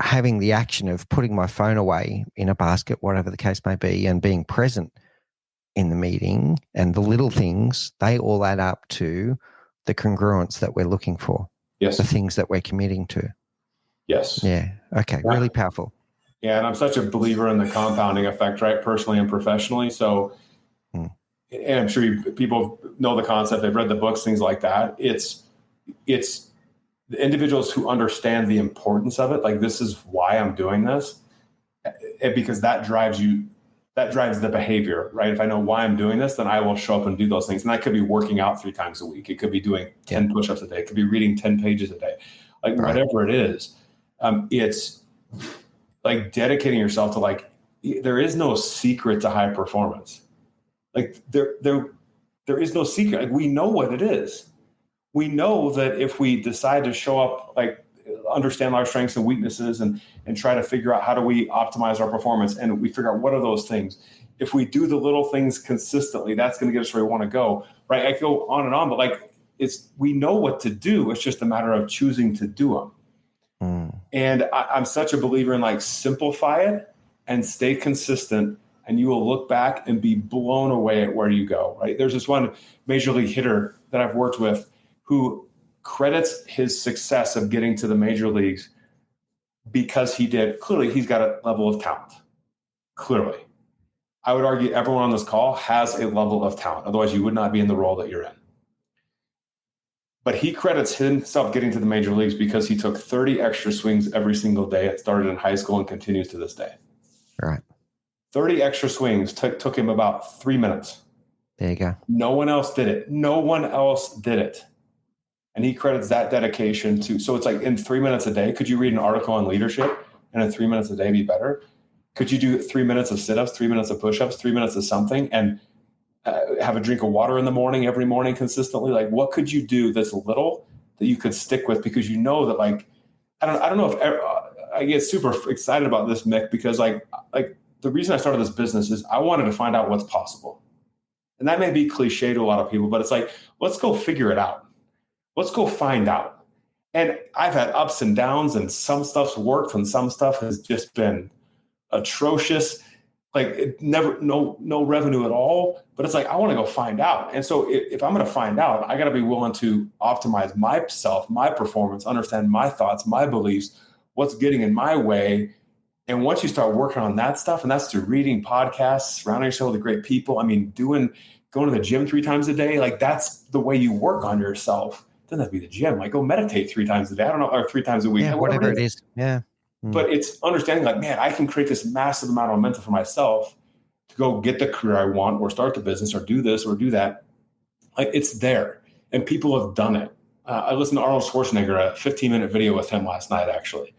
Having the action of putting my phone away in a basket, whatever the case may be, and being present in the meeting, and the little things, they all add up to the congruence that we're looking for. Yes. The things that we're committing to. Yes. Yeah. Okay. Really powerful. Yeah. And I'm such a believer in the compounding effect, right? Personally and professionally. So, and I'm sure people know the concept. They've read the books, things like that. It's the individuals who understand the importance of it. Like, this is why I'm doing this. And because that drives the behavior, right? If I know why I'm doing this, then I will show up and do those things. And that could be working out 3 times a week. It could be doing 10 push-ups a day. It could be reading 10 pages a day. Like, whatever it is, it's like dedicating yourself to, like, there is no secret to high performance. Like, There is no secret. Like, we know what it is. We know that if we decide to show up, like understand our strengths and weaknesses and try to figure out how do we optimize our performance, and we figure out what are those things. If we do the little things consistently, that's going to get us where we want to go, right? I go on and on, but like we know what to do. It's just a matter of choosing to do them. And I'm such a believer in like simplify it and stay consistent, and you will look back and be blown away at where you go, right? There's this one major league hitter that I've worked with who credits his success of getting to the major leagues because clearly he's got a level of talent. Clearly. I would argue everyone on this call has a level of talent. Otherwise, you would not be in the role that you're in. But he credits himself getting to the major leagues because he took 30 extra swings every single day. It started in high school and continues to this day. Right. 30 extra swings took him about 3 minutes. There you go. No one else did it. No one else did it. And he credits that dedication to, so it's like in 3 minutes a day, could you read an article on leadership and in 3 minutes a day be better? Could you do 3 minutes of sit-ups, 3 minutes of push-ups, 3 minutes of something, and have a drink of water in the morning, every morning consistently? Like, what could you do that's little that you could stick with? Because you know that, like, I don't know if I get super excited about this, Mick, because like the reason I started this business is I wanted to find out what's possible. And that may be cliche to a lot of people, but it's like, let's go figure it out. Let's go find out. And I've had ups and downs, and some stuff's worked and some stuff has just been atrocious. Like, it never, no revenue at all, but it's like, I want to go find out. And so if I'm going to find out, I got to be willing to optimize myself, my performance, understand my thoughts, my beliefs, what's getting in my way. And once you start working on that stuff, and that's through reading podcasts, surrounding yourself with great people, I mean, going to the gym 3 times a day, like that's the way you work on yourself. It doesn't have to be the gym. Like, go meditate 3 times a day. I don't know, or 3 times a week. Yeah, whatever it is. Yeah. But it's understanding like, man, I can create this massive amount of momentum for myself to go get the career I want, or start the business, or do this or do that. Like, it's there, and people have done it. I listened to Arnold Schwarzenegger, a 15-minute video with him last night, actually.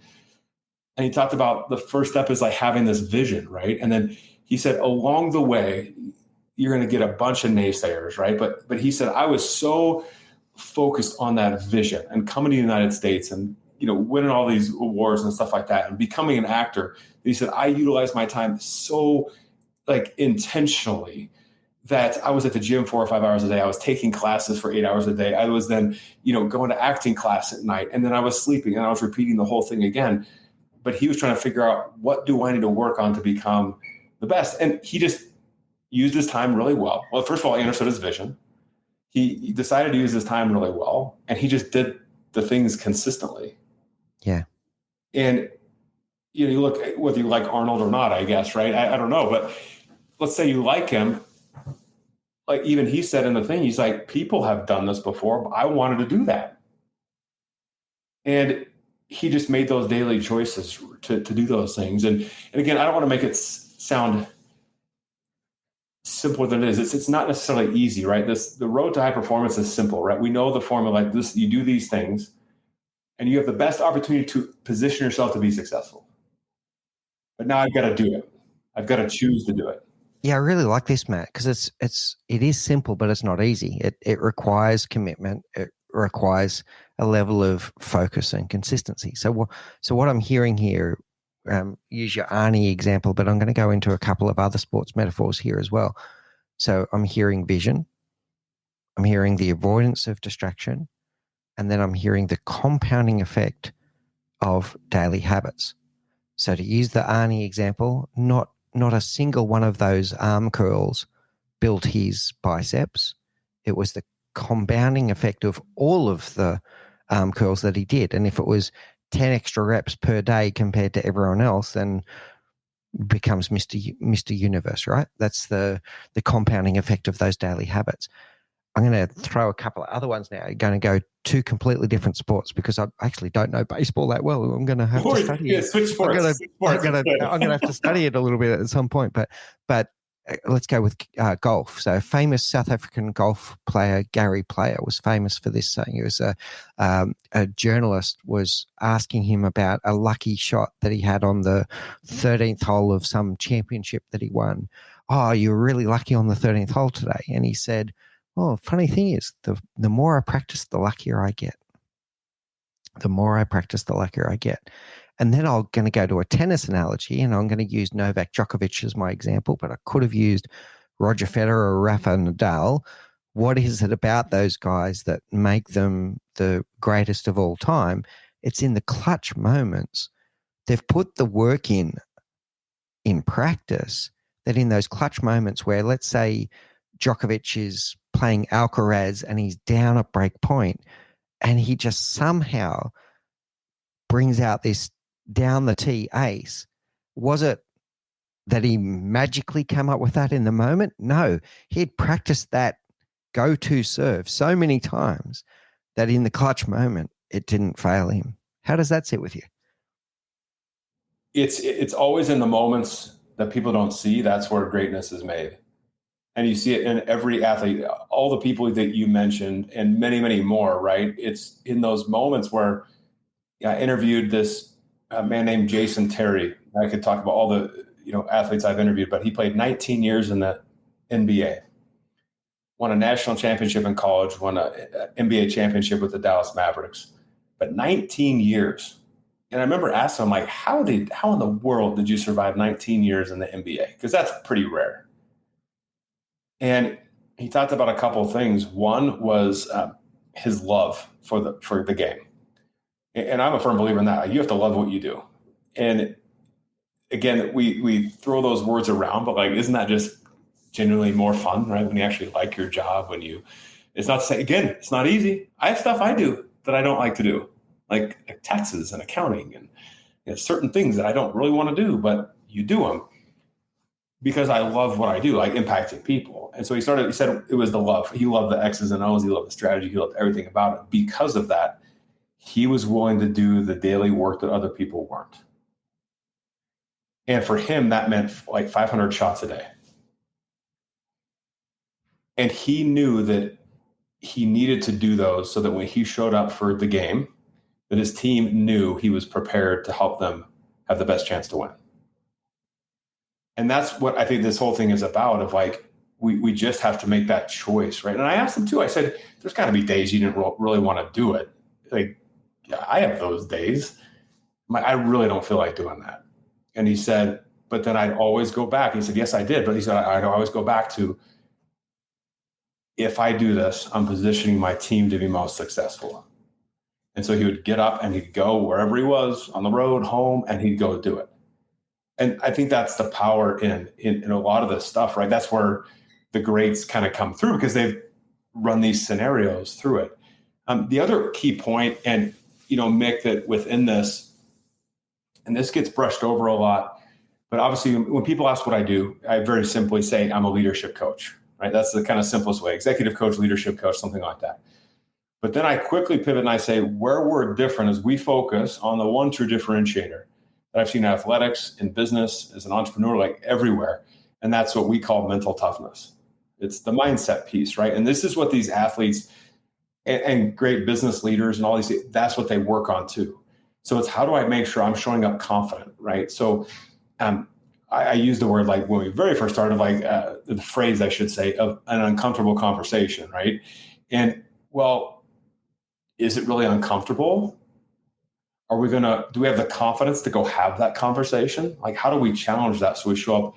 And he talked about the first step is like having this vision, right? And then he said, along the way, you're going to get a bunch of naysayers, right? But he said, I was so focused on that vision and coming to the United States and, you know, winning all these awards and stuff like that and becoming an actor. He said, I utilized my time so like intentionally that I was at the gym 4 or 5 hours a day. I was taking classes for 8 hours a day. I was then, you know, going to acting class at night, and then I was sleeping and I was repeating the whole thing again. But he was trying to figure out, what do I need to work on to become the best? And he just used his time really well. Well, first of all, he understood his vision. He decided to use his time really well, and he just did the things consistently. Yeah. And, you know, you look at whether you like Arnold or not, I guess, right? I don't know, but let's say you like him. Like, even he said in the thing, he's like, people have done this before, but I wanted to do that. And he just made those daily choices to do those things. And again, I don't want to make it sound simpler than it is. It's not necessarily easy, right? The road to high performance is simple, right? We know the formula, like this, you do these things and you have the best opportunity to position yourself to be successful. But now I've got to do it. I've got to choose to do it. Yeah, I really like this, Matt, because it is simple, but it's not easy. It requires commitment. It requires a level of focus and consistency. So what I'm hearing here, use your Arnie example, but I'm going to go into a couple of other sports metaphors here as well. So I'm hearing vision, I'm hearing the avoidance of distraction, and then I'm hearing the compounding effect of daily habits. So to use the Arnie example, not a single one of those arm curls built his biceps. It was the compounding effect of all of the arm curls that he did. And if it was 10 extra reps per day compared to everyone else, then becomes Mr. Universe, right? That's the compounding effect of those daily habits. I'm going to throw a couple of other ones now. I'm going to go 2 completely different sports because I actually don't know baseball that well. I'm going to have to study it. Switch sports. I'm going to have to study it a little bit at some point. But let's go with golf. So famous South African golf player, Gary Player, was famous for this saying. It was a journalist was asking him about a lucky shot that he had on the 13th hole of some championship that he won. Oh, you were really lucky on the 13th hole today. And he said, Well, funny thing is, the more I practice, the luckier I get. The more I practice, the luckier I get. And then I'm going to go to a tennis analogy, and I'm going to use Novak Djokovic as my example, but I could have used Roger Federer or Rafa Nadal. What is it about those guys that make them the greatest of all time? It's in the clutch moments. They've put the work in practice, that in those clutch moments where, let's say, Djokovic is playing Alcaraz and he's down at break point, and he just somehow brings out this down the tee ace. Was it that he magically came up with that in the moment? No, he'd practiced that go-to serve so many times that in the clutch moment, it didn't fail him. How does that sit with you? It's always in the moments that people don't see. That's where greatness is made. And you see it in every athlete, all the people that you mentioned and many, many more, right? It's in those moments where I interviewed this man named Jason Terry. I could talk about all the athletes I've interviewed, but he played 19 years in the NBA, won a national championship in college, won an NBA championship with the Dallas Mavericks, but 19 years. And I remember asking him, like, how in the world did you survive 19 years in the NBA? Because that's pretty rare. And he talked about a couple of things. One was his love for the game. And I'm a firm believer in that. You have to love what you do. And again, we throw those words around, but like, isn't that just genuinely more fun, right? When you actually like your job, it's not to say, again, it's not easy. I have stuff I do that I don't like to do, like taxes and accounting and certain things that I don't really want to do, but you do them because I love what I do, like impacting people. And so he said it was the love. He loved the X's and O's. He loved the strategy. He loved everything about it. Because of that, he was willing to do the daily work that other people weren't. And for him, that meant like 500 shots a day. And he knew that he needed to do those so that when he showed up for the game, that his team knew he was prepared to help them have the best chance to win. And that's what I think this whole thing is about, of like, we just have to make that choice, right? And I asked him too, I said, there's got to be days you didn't really want to do it. Like, yeah, I have those days. I really don't feel like doing that. And he said, but then I'd always go back. He said, yes, I did. But he said, I'd always go back to, if I do this, I'm positioning my team to be most successful. And so he would get up and he'd go wherever he was, on the road, home, and he'd go do it. And I think that's the power in a lot of this stuff, right? That's where the greats kind of come through, because they've run these scenarios through it. The other key point, and Mick, that within this, and this gets brushed over a lot, but obviously when people ask what I do, I very simply say I'm a leadership coach, right? That's the kind of simplest way: executive coach, leadership coach, something like that. But then I quickly pivot and I say, where we're different is we focus on the one true differentiator that I've seen in athletics, in business, as an entrepreneur, like everywhere. And that's what we call mental toughness. It's the mindset piece, right? And this is what these athletes and great business leaders and all these, that's what they work on too. So it's, how do I make sure I'm showing up confident, right? So I use the word, like when we very first started, like the phrase, I should say, of an uncomfortable conversation, right? And well, is it really uncomfortable? Do we have the confidence to go have that conversation? Like, how do we challenge that so we show up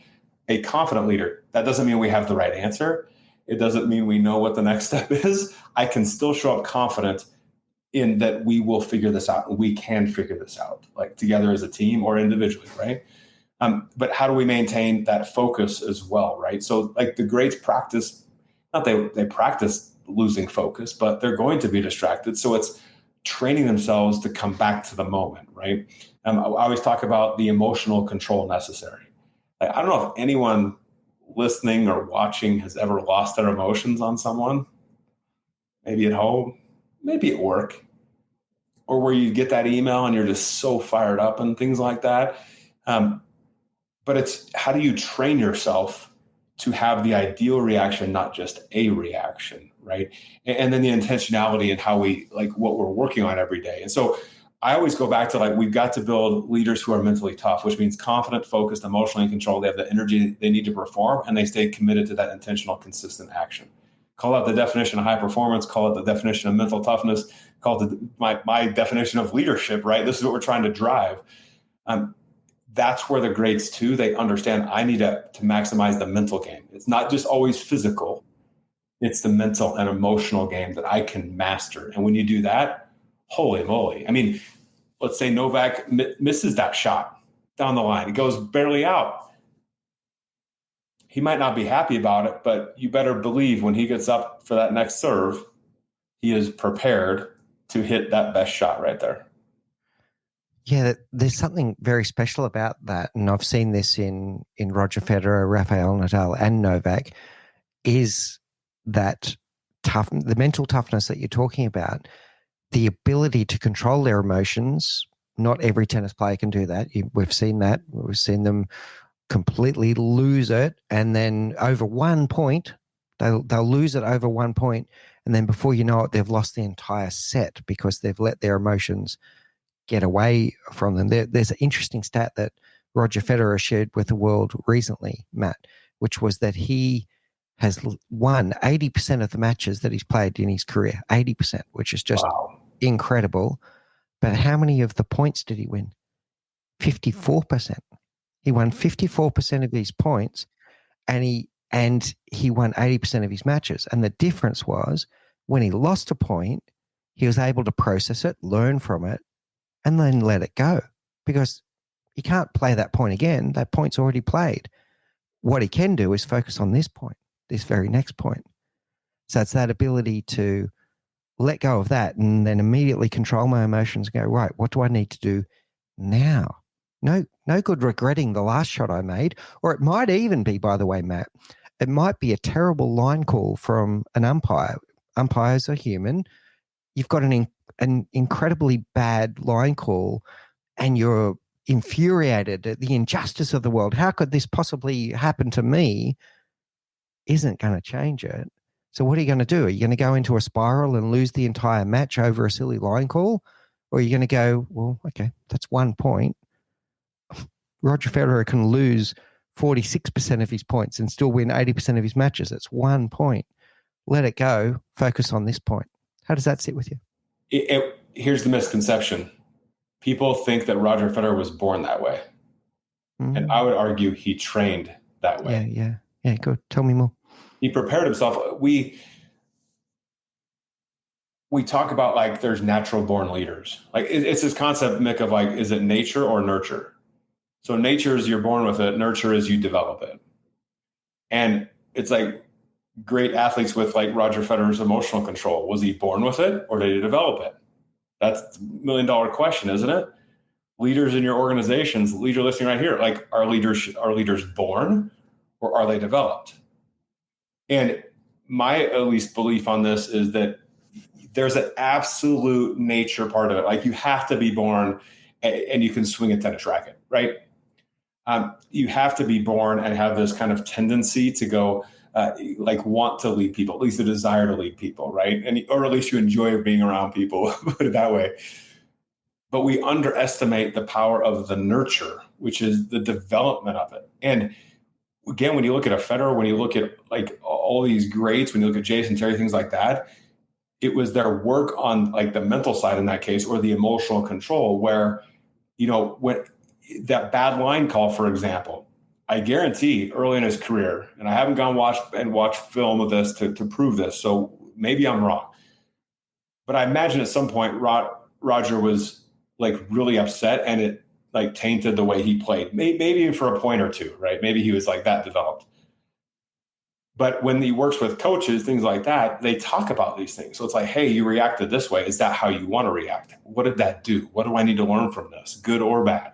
a confident leader? That doesn't mean we have the right answer. It doesn't mean we know what the next step is. I can still show up confident in that we will figure this out, and we can figure this out, like together as a team or individually, right? But how do we maintain that focus as well, right? So like the greats practice, they practice losing focus, but they're going to be distracted. So it's training themselves to come back to the moment, right? I always talk about the emotional control necessary. I don't know if anyone listening or watching has ever lost their emotions on someone, maybe at home, maybe at work, or where you get that email and you're just so fired up and things like that. But it's, how do you train yourself to have the ideal reaction, not just a reaction, right? And then the intentionality and how we, like, what we're working on every day. And so I always go back to, like, we've got to build leaders who are mentally tough, which means confident, focused, emotionally in control. They have the energy they need to perform, and they stay committed to that intentional, consistent action. Call out the definition of high performance, call it the definition of mental toughness, call it my definition of leadership, right? This is what we're trying to drive. That's where the greats too, they understand I need to maximize the mental game. It's not just always physical. It's the mental and emotional game that I can master. And when you do that, holy moly. I mean, let's say Novak misses that shot down the line. It goes barely out. He might not be happy about it, but you better believe when he gets up for that next serve, he is prepared to hit that best shot right there. Yeah, there's something very special about that. And I've seen this in Roger Federer, Rafael Nadal, and Novak, is that the mental toughness that you're talking about, the ability to control their emotions. Not every tennis player can do that. We've seen that. We've seen them completely lose it, and then over 1 point, they'll lose it over 1 point, and then before you know it, they've lost the entire set because they've let their emotions get away from them. There's an interesting stat that Roger Federer shared with the world recently, Matt, which was that he has won 80% of the matches that he's played in his career, 80%, which is just incredible. But how many of the points did he win? 54%. He won 54% of his points, and he won 80% of his matches. And the difference was when he lost a point, he was able to process it, learn from it, and then let it go, because he can't play that point again. That point's already played. What he can do is focus on this point, this very next point. So it's that ability to let go of that and then immediately control my emotions and go, right, what do I need to do now? No good regretting the last shot I made. Or it might even be, by the way, Matt, it might be a terrible line call from an umpire. Umpires are human. You've got an incredibly bad line call and you're infuriated at the injustice of the world. How could this possibly happen to me? Isn't going to change it. So what are you going to do? Are you going to go into a spiral and lose the entire match over a silly line call? Or are you going to go, well, okay, that's 1 point. Roger Federer can lose 46% of his points and still win 80% of his matches. It's 1 point. Let it go. Focus on this point. How does that sit with you? Here's the misconception. People think that Roger Federer was born that way. And I would argue he trained that way. Yeah, good. Tell me more. He prepared himself. We talk about like there's natural born leaders. Like it's this concept, Mick, of like, is it nature or nurture? So nature is you're born with it. Nurture is you develop it. And it's like great athletes with like Roger Federer's emotional control. Was he born with it or did he develop it? That's $1 million question, isn't it? Leaders in your organizations, leader listening right here, like are leaders born or are they developed? And my at least belief on this is that there's an absolute nature part of it. Like you have to be born and you can swing a tennis racket, right? You have to be born and have this kind of tendency to go like want to lead people, at least the desire to lead people, right? Or at least you enjoy being around people, put it that way. But we underestimate the power of the nurture, which is the development of it. And again, when you look at a Federer, when you look at like all these greats, when you look at Jason Terry, things like that, it was their work on like the mental side in that case, or the emotional control where, you know, when that bad line call, for example, I guarantee early in his career, and I haven't watched film of this to prove this, so maybe I'm wrong. But I imagine at some point Roger was like really upset and it like tainted the way he played, maybe even for a point or two, right? Maybe he was like that developed. But when he works with coaches, things like that, they talk about these things. So it's like, hey, you reacted this way. Is that how you want to react? What did that do? What do I need to learn from this, good or bad?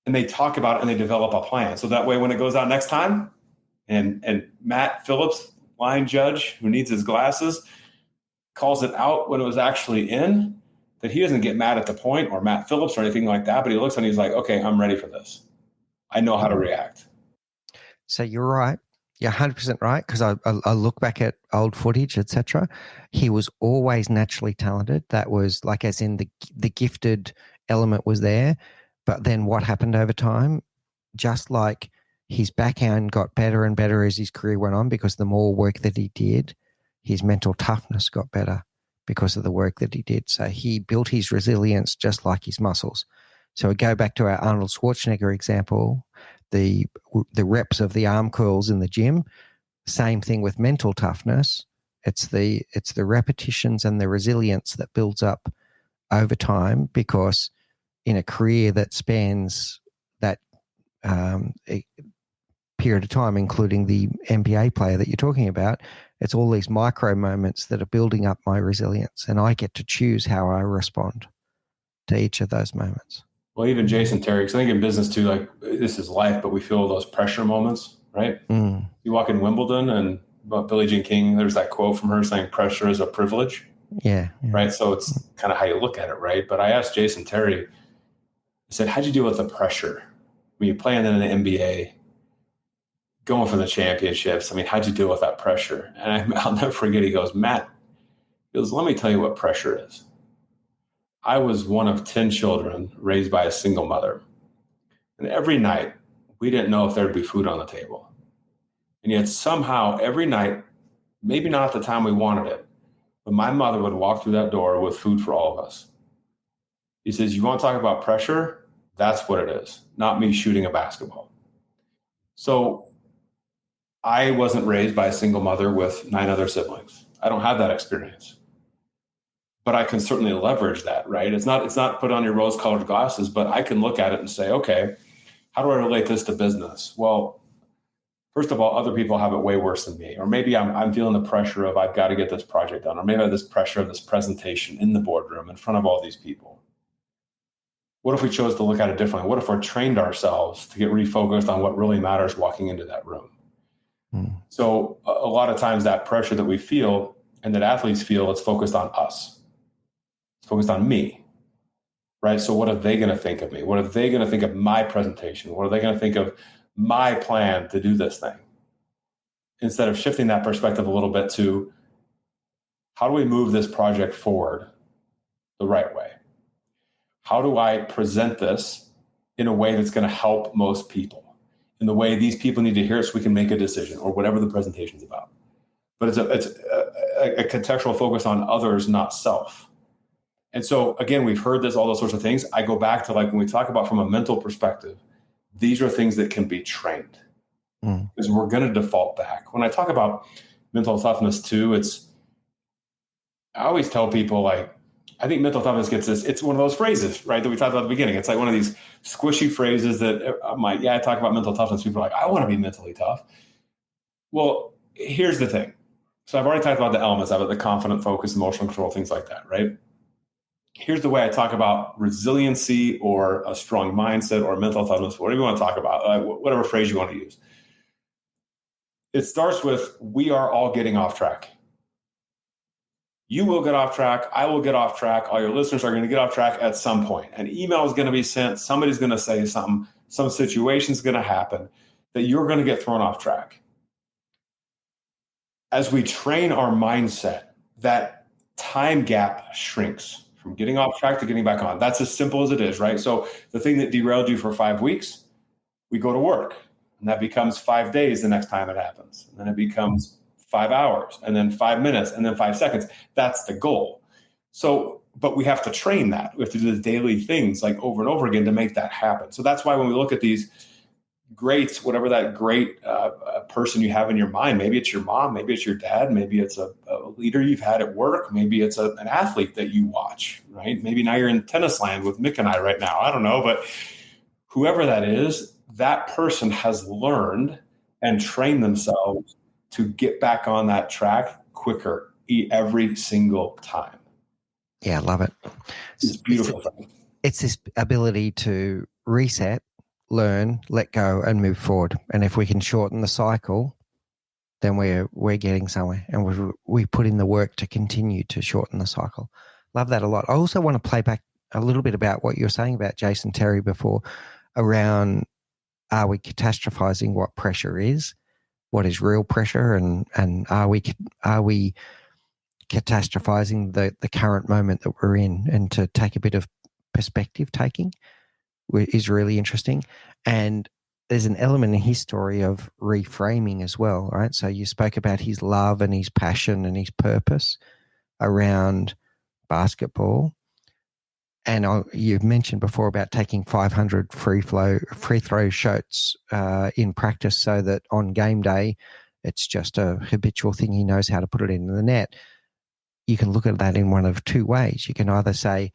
And they talk about it and they develop a plan. So that way, when it goes out next time, and Matt Phillips, line judge who needs his glasses, calls it out when it was actually in, that he doesn't get mad at the point or Matt Phillips or anything like that, but he looks and he's like, okay, I'm ready for this. I know how to react. So you're right. You're 100% right, because I look back at old footage, etc. He was always naturally talented. That was like, as in the gifted element was there. But then what happened over time, just like his backhand got better and better as his career went on, because the more work that he did, his mental toughness got better because of the work that he did. So he built his resilience just like his muscles. So we go back to our Arnold Schwarzenegger example, the reps of the arm curls in the gym. Same thing with mental toughness. It's the repetitions and the resilience that builds up over time, because in a career that spans that period of time, including the NBA player that you're talking about, it's all these micro moments that are building up my resilience, and I get to choose how I respond to each of those moments. Well, even Jason Terry, because I think in business too, like this is life, but we feel those pressure moments, right? You walk in Wimbledon, and about Billie Jean King, there's that quote from her saying pressure is a privilege. Yeah. Right. So it's kind of how you look at it, right? But I asked Jason Terry, I said, how'd you deal with the pressure when you're playing in an NBA, going for the championships? I mean, how'd you deal with that pressure? And I'll never forget, he goes, Matt, he goes, let me tell you what pressure is. I was one of 10 children raised by a single mother. And every night, we didn't know if there'd be food on the table. And yet somehow every night, maybe not at the time we wanted it, but my mother would walk through that door with food for all of us. He says, you want to talk about pressure? That's what it is, not me shooting a basketball. So I wasn't raised by a single mother with 9 other siblings. I don't have that experience. But I can certainly leverage that, right? It's not put on your rose-colored glasses, but I can look at it and say, okay, how do I relate this to business? Well, first of all, other people have it way worse than me. Or maybe I'm feeling the pressure of I've got to get this project done. Or maybe I have this pressure of this presentation in the boardroom in front of all these people. What if we chose to look at it differently? What if we trained ourselves to get refocused on what really matters walking into that room? So a lot of times that pressure that we feel and that athletes feel, it's focused on us. It's focused on me, right? So what are they going to think of me? What are they going to think of my presentation? What are they going to think of my plan to do this thing? Instead of shifting that perspective a little bit to how do we move this project forward the right way? How do I present this in a way that's going to help most people, in the way these people need to hear it so we can make a decision, or whatever the presentation is about? But it's a contextual focus on others, not self. And so, again, we've heard this, all those sorts of things. I go back to, like, when we talk about from a mental perspective, these are things that can be trained, because we're going to default back. When I talk about mental toughness too, I always tell people, like, I think mental toughness gets this. It's one of those phrases, right, that we talked about at the beginning. It's like one of these squishy phrases that I'm like, yeah, I talk about mental toughness. People are like, I want to be mentally tough. Well, here's the thing. So I've already talked about the elements of it, the confident, focus, emotional control, things like that, right? Here's the way I talk about resiliency or a strong mindset or mental toughness, whatever you want to talk about, whatever phrase you want to use. It starts with, we are all getting off track. You will get off track. I will get off track. All your listeners are going to get off track at some point. An email is going to be sent. Somebody's going to say something. Some situation's going to happen that you're going to get thrown off track. As we train our mindset, that time gap shrinks from getting off track to getting back on. That's as simple as it is, right? So the thing that derailed you for 5 weeks, we go to work, and that becomes 5 days the next time it happens. And then it becomes 5 hours, and then 5 minutes, and then 5 seconds. That's the goal. So, but we have to train that. We have to do the daily things like over and over again to make that happen. So that's why when we look at these greats, whatever that great person you have in your mind, maybe it's your mom, maybe it's your dad, maybe it's a leader you've had at work, maybe it's an athlete that you watch, right? Maybe now you're in tennis land with Mick and I right now. I don't know, but whoever that is, that person has learned and trained themselves to get back on that track quicker every single time. Yeah, I love it. It's beautiful. It's this ability to reset, learn, let go, and move forward. And if we can shorten the cycle, then we're getting somewhere, and we put in the work to continue to shorten the cycle. Love that a lot. I also want to play back a little bit about what you were saying about Jason Terry before, around, are we catastrophizing what pressure is? What is real pressure, and are we catastrophizing the current moment that we're in? And to take a bit of perspective taking is really interesting. And there's an element in his story of reframing as well, right? So you spoke about his love and his passion and his purpose around basketball. And you've mentioned before about taking 500 free throw shots in practice so that on game day, it's just a habitual thing. He knows how to put it into the net. You can look at that in one of two ways. You can either say,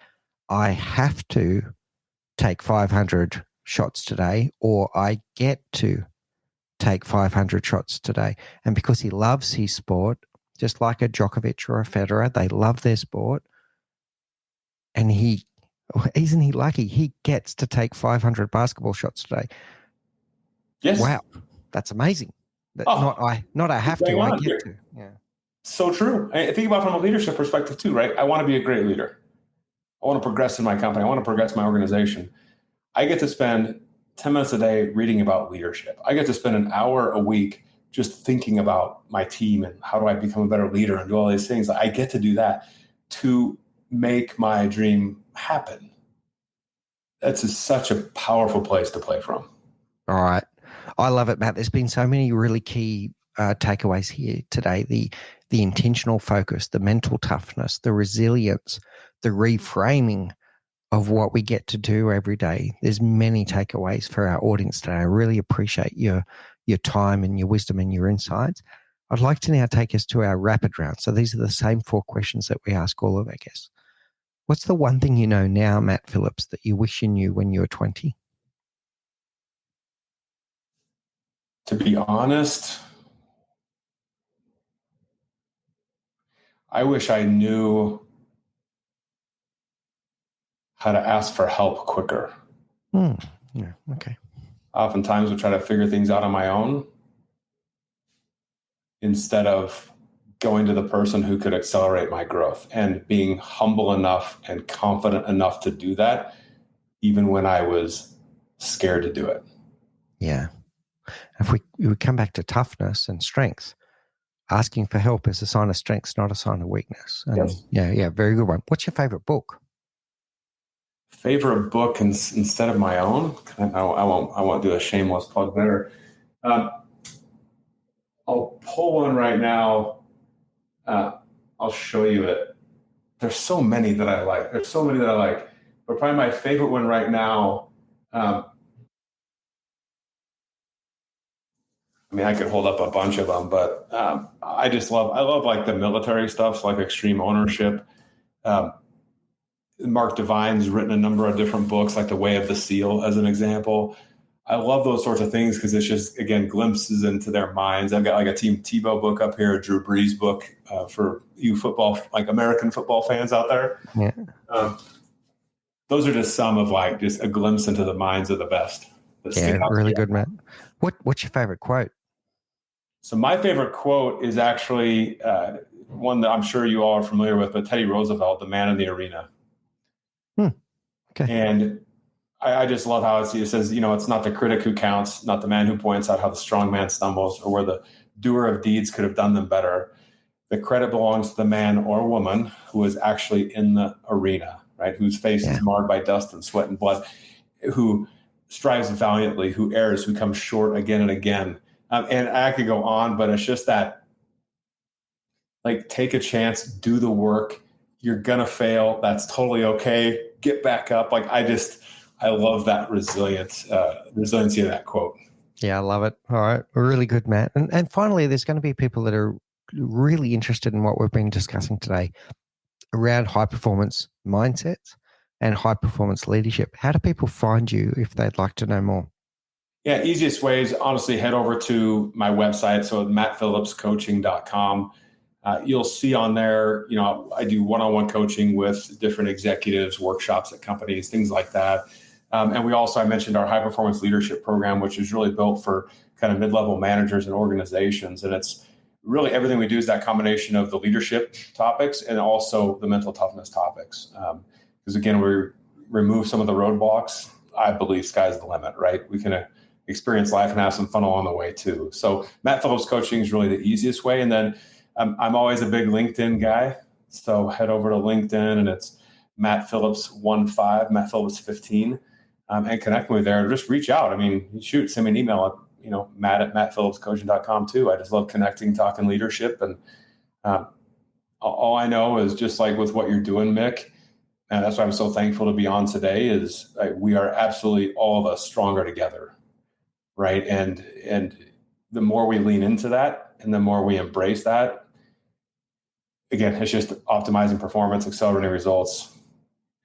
I have to take 500 shots today, or I get to take 500 shots today. And because he loves his sport, just like a Djokovic or a Federer, they love their sport. And isn't he lucky? He gets to take 500 basketball shots today. Yes. Wow. That's amazing. Not I have to, I get to. Yeah. So true. I think about it from a leadership perspective too, right? I want to be a great leader. I want to progress in my company. I want to progress my organization. I get to spend 10 minutes a day reading about leadership. I get to spend an hour a week just thinking about my team and how do I become a better leader and do all these things. I get to do that to make my dream happen. That's such a powerful place to play from. All right. I love it, Matt. There's been so many really key takeaways here today. The intentional focus, the mental toughness, the resilience, the reframing of what we get to do every day. There's many takeaways for our audience today. I really appreciate your time and your wisdom and your insights. I'd like to now take us to our rapid round. So these are the same 4 questions that we ask all of our guests. What's the one thing you know now, Matt Phillips, that you wish you knew when you were 20? To be honest, I wish I knew how to ask for help quicker. Yeah, okay. Oftentimes we try to figure things out on my own instead of going to the person who could accelerate my growth, and being humble enough and confident enough to do that, even when I was scared to do it. Yeah. If we come back to toughness and strength, asking for help is a sign of strength, not a sign of weakness. And Yes. Yeah, very good one. What's your favorite book? Favorite book instead of my own? I won't do a shameless plug there. I'll pull one right now. I'll show you it. There's so many that I like. But probably my favorite one right now. I could hold up a bunch of them, but I love like the military stuff, so like Extreme Ownership. Mark Devine's written a number of different books, like The Way of the SEAL, as an example. I love those sorts of things because it's just, again, glimpses into their minds. I've got like a Team Tebow book up here, a Drew Brees book for you football, like American football fans out there. Yeah. Those are just some of like just a glimpse into the minds of the best. Yeah, really good, Matt. What's your favorite quote? So my favorite quote is actually one that I'm sure you all are familiar with, but Teddy Roosevelt, the man in the arena. Okay. And I just love how it says, it's not the critic who counts, not the man who points out how the strong man stumbles or where the doer of deeds could have done them better. The credit belongs to the man or woman who is actually in the arena, right? Whose face is marred by dust and sweat and blood, who strives valiantly, who errs, who comes short again and again. And I could go on, but it's just that, like, take a chance, do the work. You're going to fail. That's totally okay. Get back up. Like, I love that resiliency of that quote. Yeah, I love it. All right. Really good, Matt. And finally, there's going to be people that are really interested in what we've been discussing today around high performance mindsets and high performance leadership. How do people find you if they'd like to know more? Yeah, easiest way is honestly head over to my website. So mattphillipscoaching.com. You'll see on there, I do one-on-one coaching with different executives, workshops at companies, things like that. And I mentioned our high performance leadership program, which is really built for kind of mid-level managers and organizations. And it's really everything we do is that combination of the leadership topics and also the mental toughness topics. Because again, we remove some of the roadblocks. I believe sky's the limit, right? We can experience life and have some fun along the way too. So Matt Phillips Coaching is really the easiest way. And then I'm always a big LinkedIn guy. So head over to LinkedIn and it's Matt Phillips 15, Matt Phillips 15. and connect with me there, just reach out. I mean, shoot, send me an email at, Matt@mattphillipscoaching.com too. I just love connecting, talking leadership. And all I know is just like with what you're doing, Mick, and that's why I'm so thankful to be on today, is we are absolutely all of us stronger together, right? And the more we lean into that and the more we embrace that, again, it's just optimizing performance, accelerating results,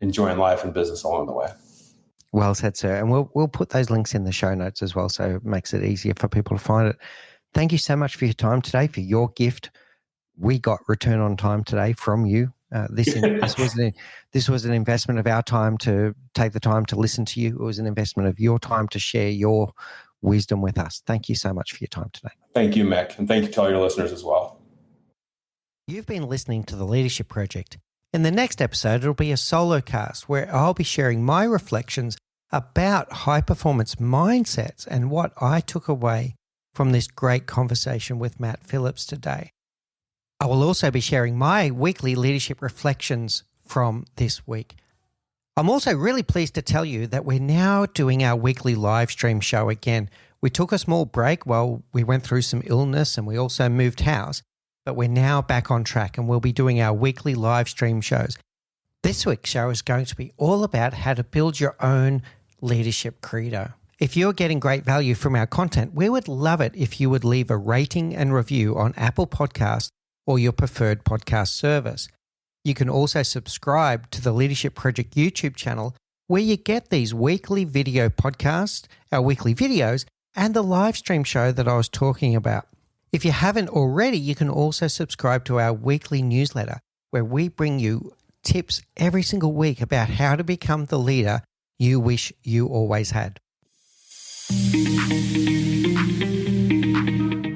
enjoying life and business along the way. Well said, sir. And we'll put those links in the show notes as well, so it makes it easier for people to find it. Thank you so much for your time today, for your gift. We got return on time today from you. This was an investment of our time to take the time to listen to you. It was an investment of your time to share your wisdom with us. Thank you so much for your time today. Thank you, Mick. And thank you to all your listeners as well. You've been listening to The Leadership Project. In the next episode, it'll be a solo cast where I'll be sharing my reflections about high-performance mindsets and what I took away from this great conversation with Matt Phillips today. I will also be sharing my weekly leadership reflections from this week. I'm also really pleased to tell you that we're now doing our weekly live stream show again. We took a small break while we went through some illness and we also moved house, but we're now back on track and we'll be doing our weekly live stream shows. This week's show is going to be all about how to build your own leadership credo. If you're getting great value from our content, we would love it if you would leave a rating and review on Apple Podcasts or your preferred podcast service. You can also subscribe to the Leadership Project YouTube channel, where you get these weekly video podcasts, our weekly videos, and the live stream show that I was talking about. If you haven't already, you can also subscribe to our weekly newsletter, where we bring you tips every single week about how to become the leader you wish you always had.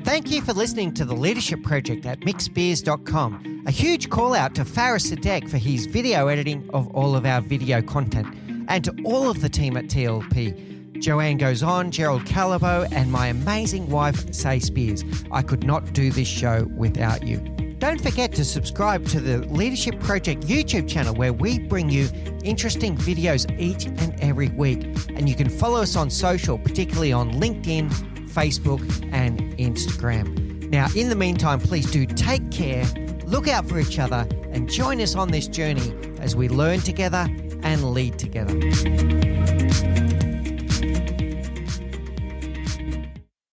Thank you for listening to The Leadership Project at mixbeers.com. A huge call out to Faris Sadek for his video editing of all of our video content, and to all of the team at TLP. Joanne Goes On, Gerald Calabo, and my amazing wife, Say Spears. I could not do this show without you. Don't forget to subscribe to the Leadership Project YouTube channel, where we bring you interesting videos each and every week. And you can follow us on social, particularly on LinkedIn, Facebook, and Instagram. Now, in the meantime, please do take care, look out for each other, and join us on this journey as we learn together and lead together.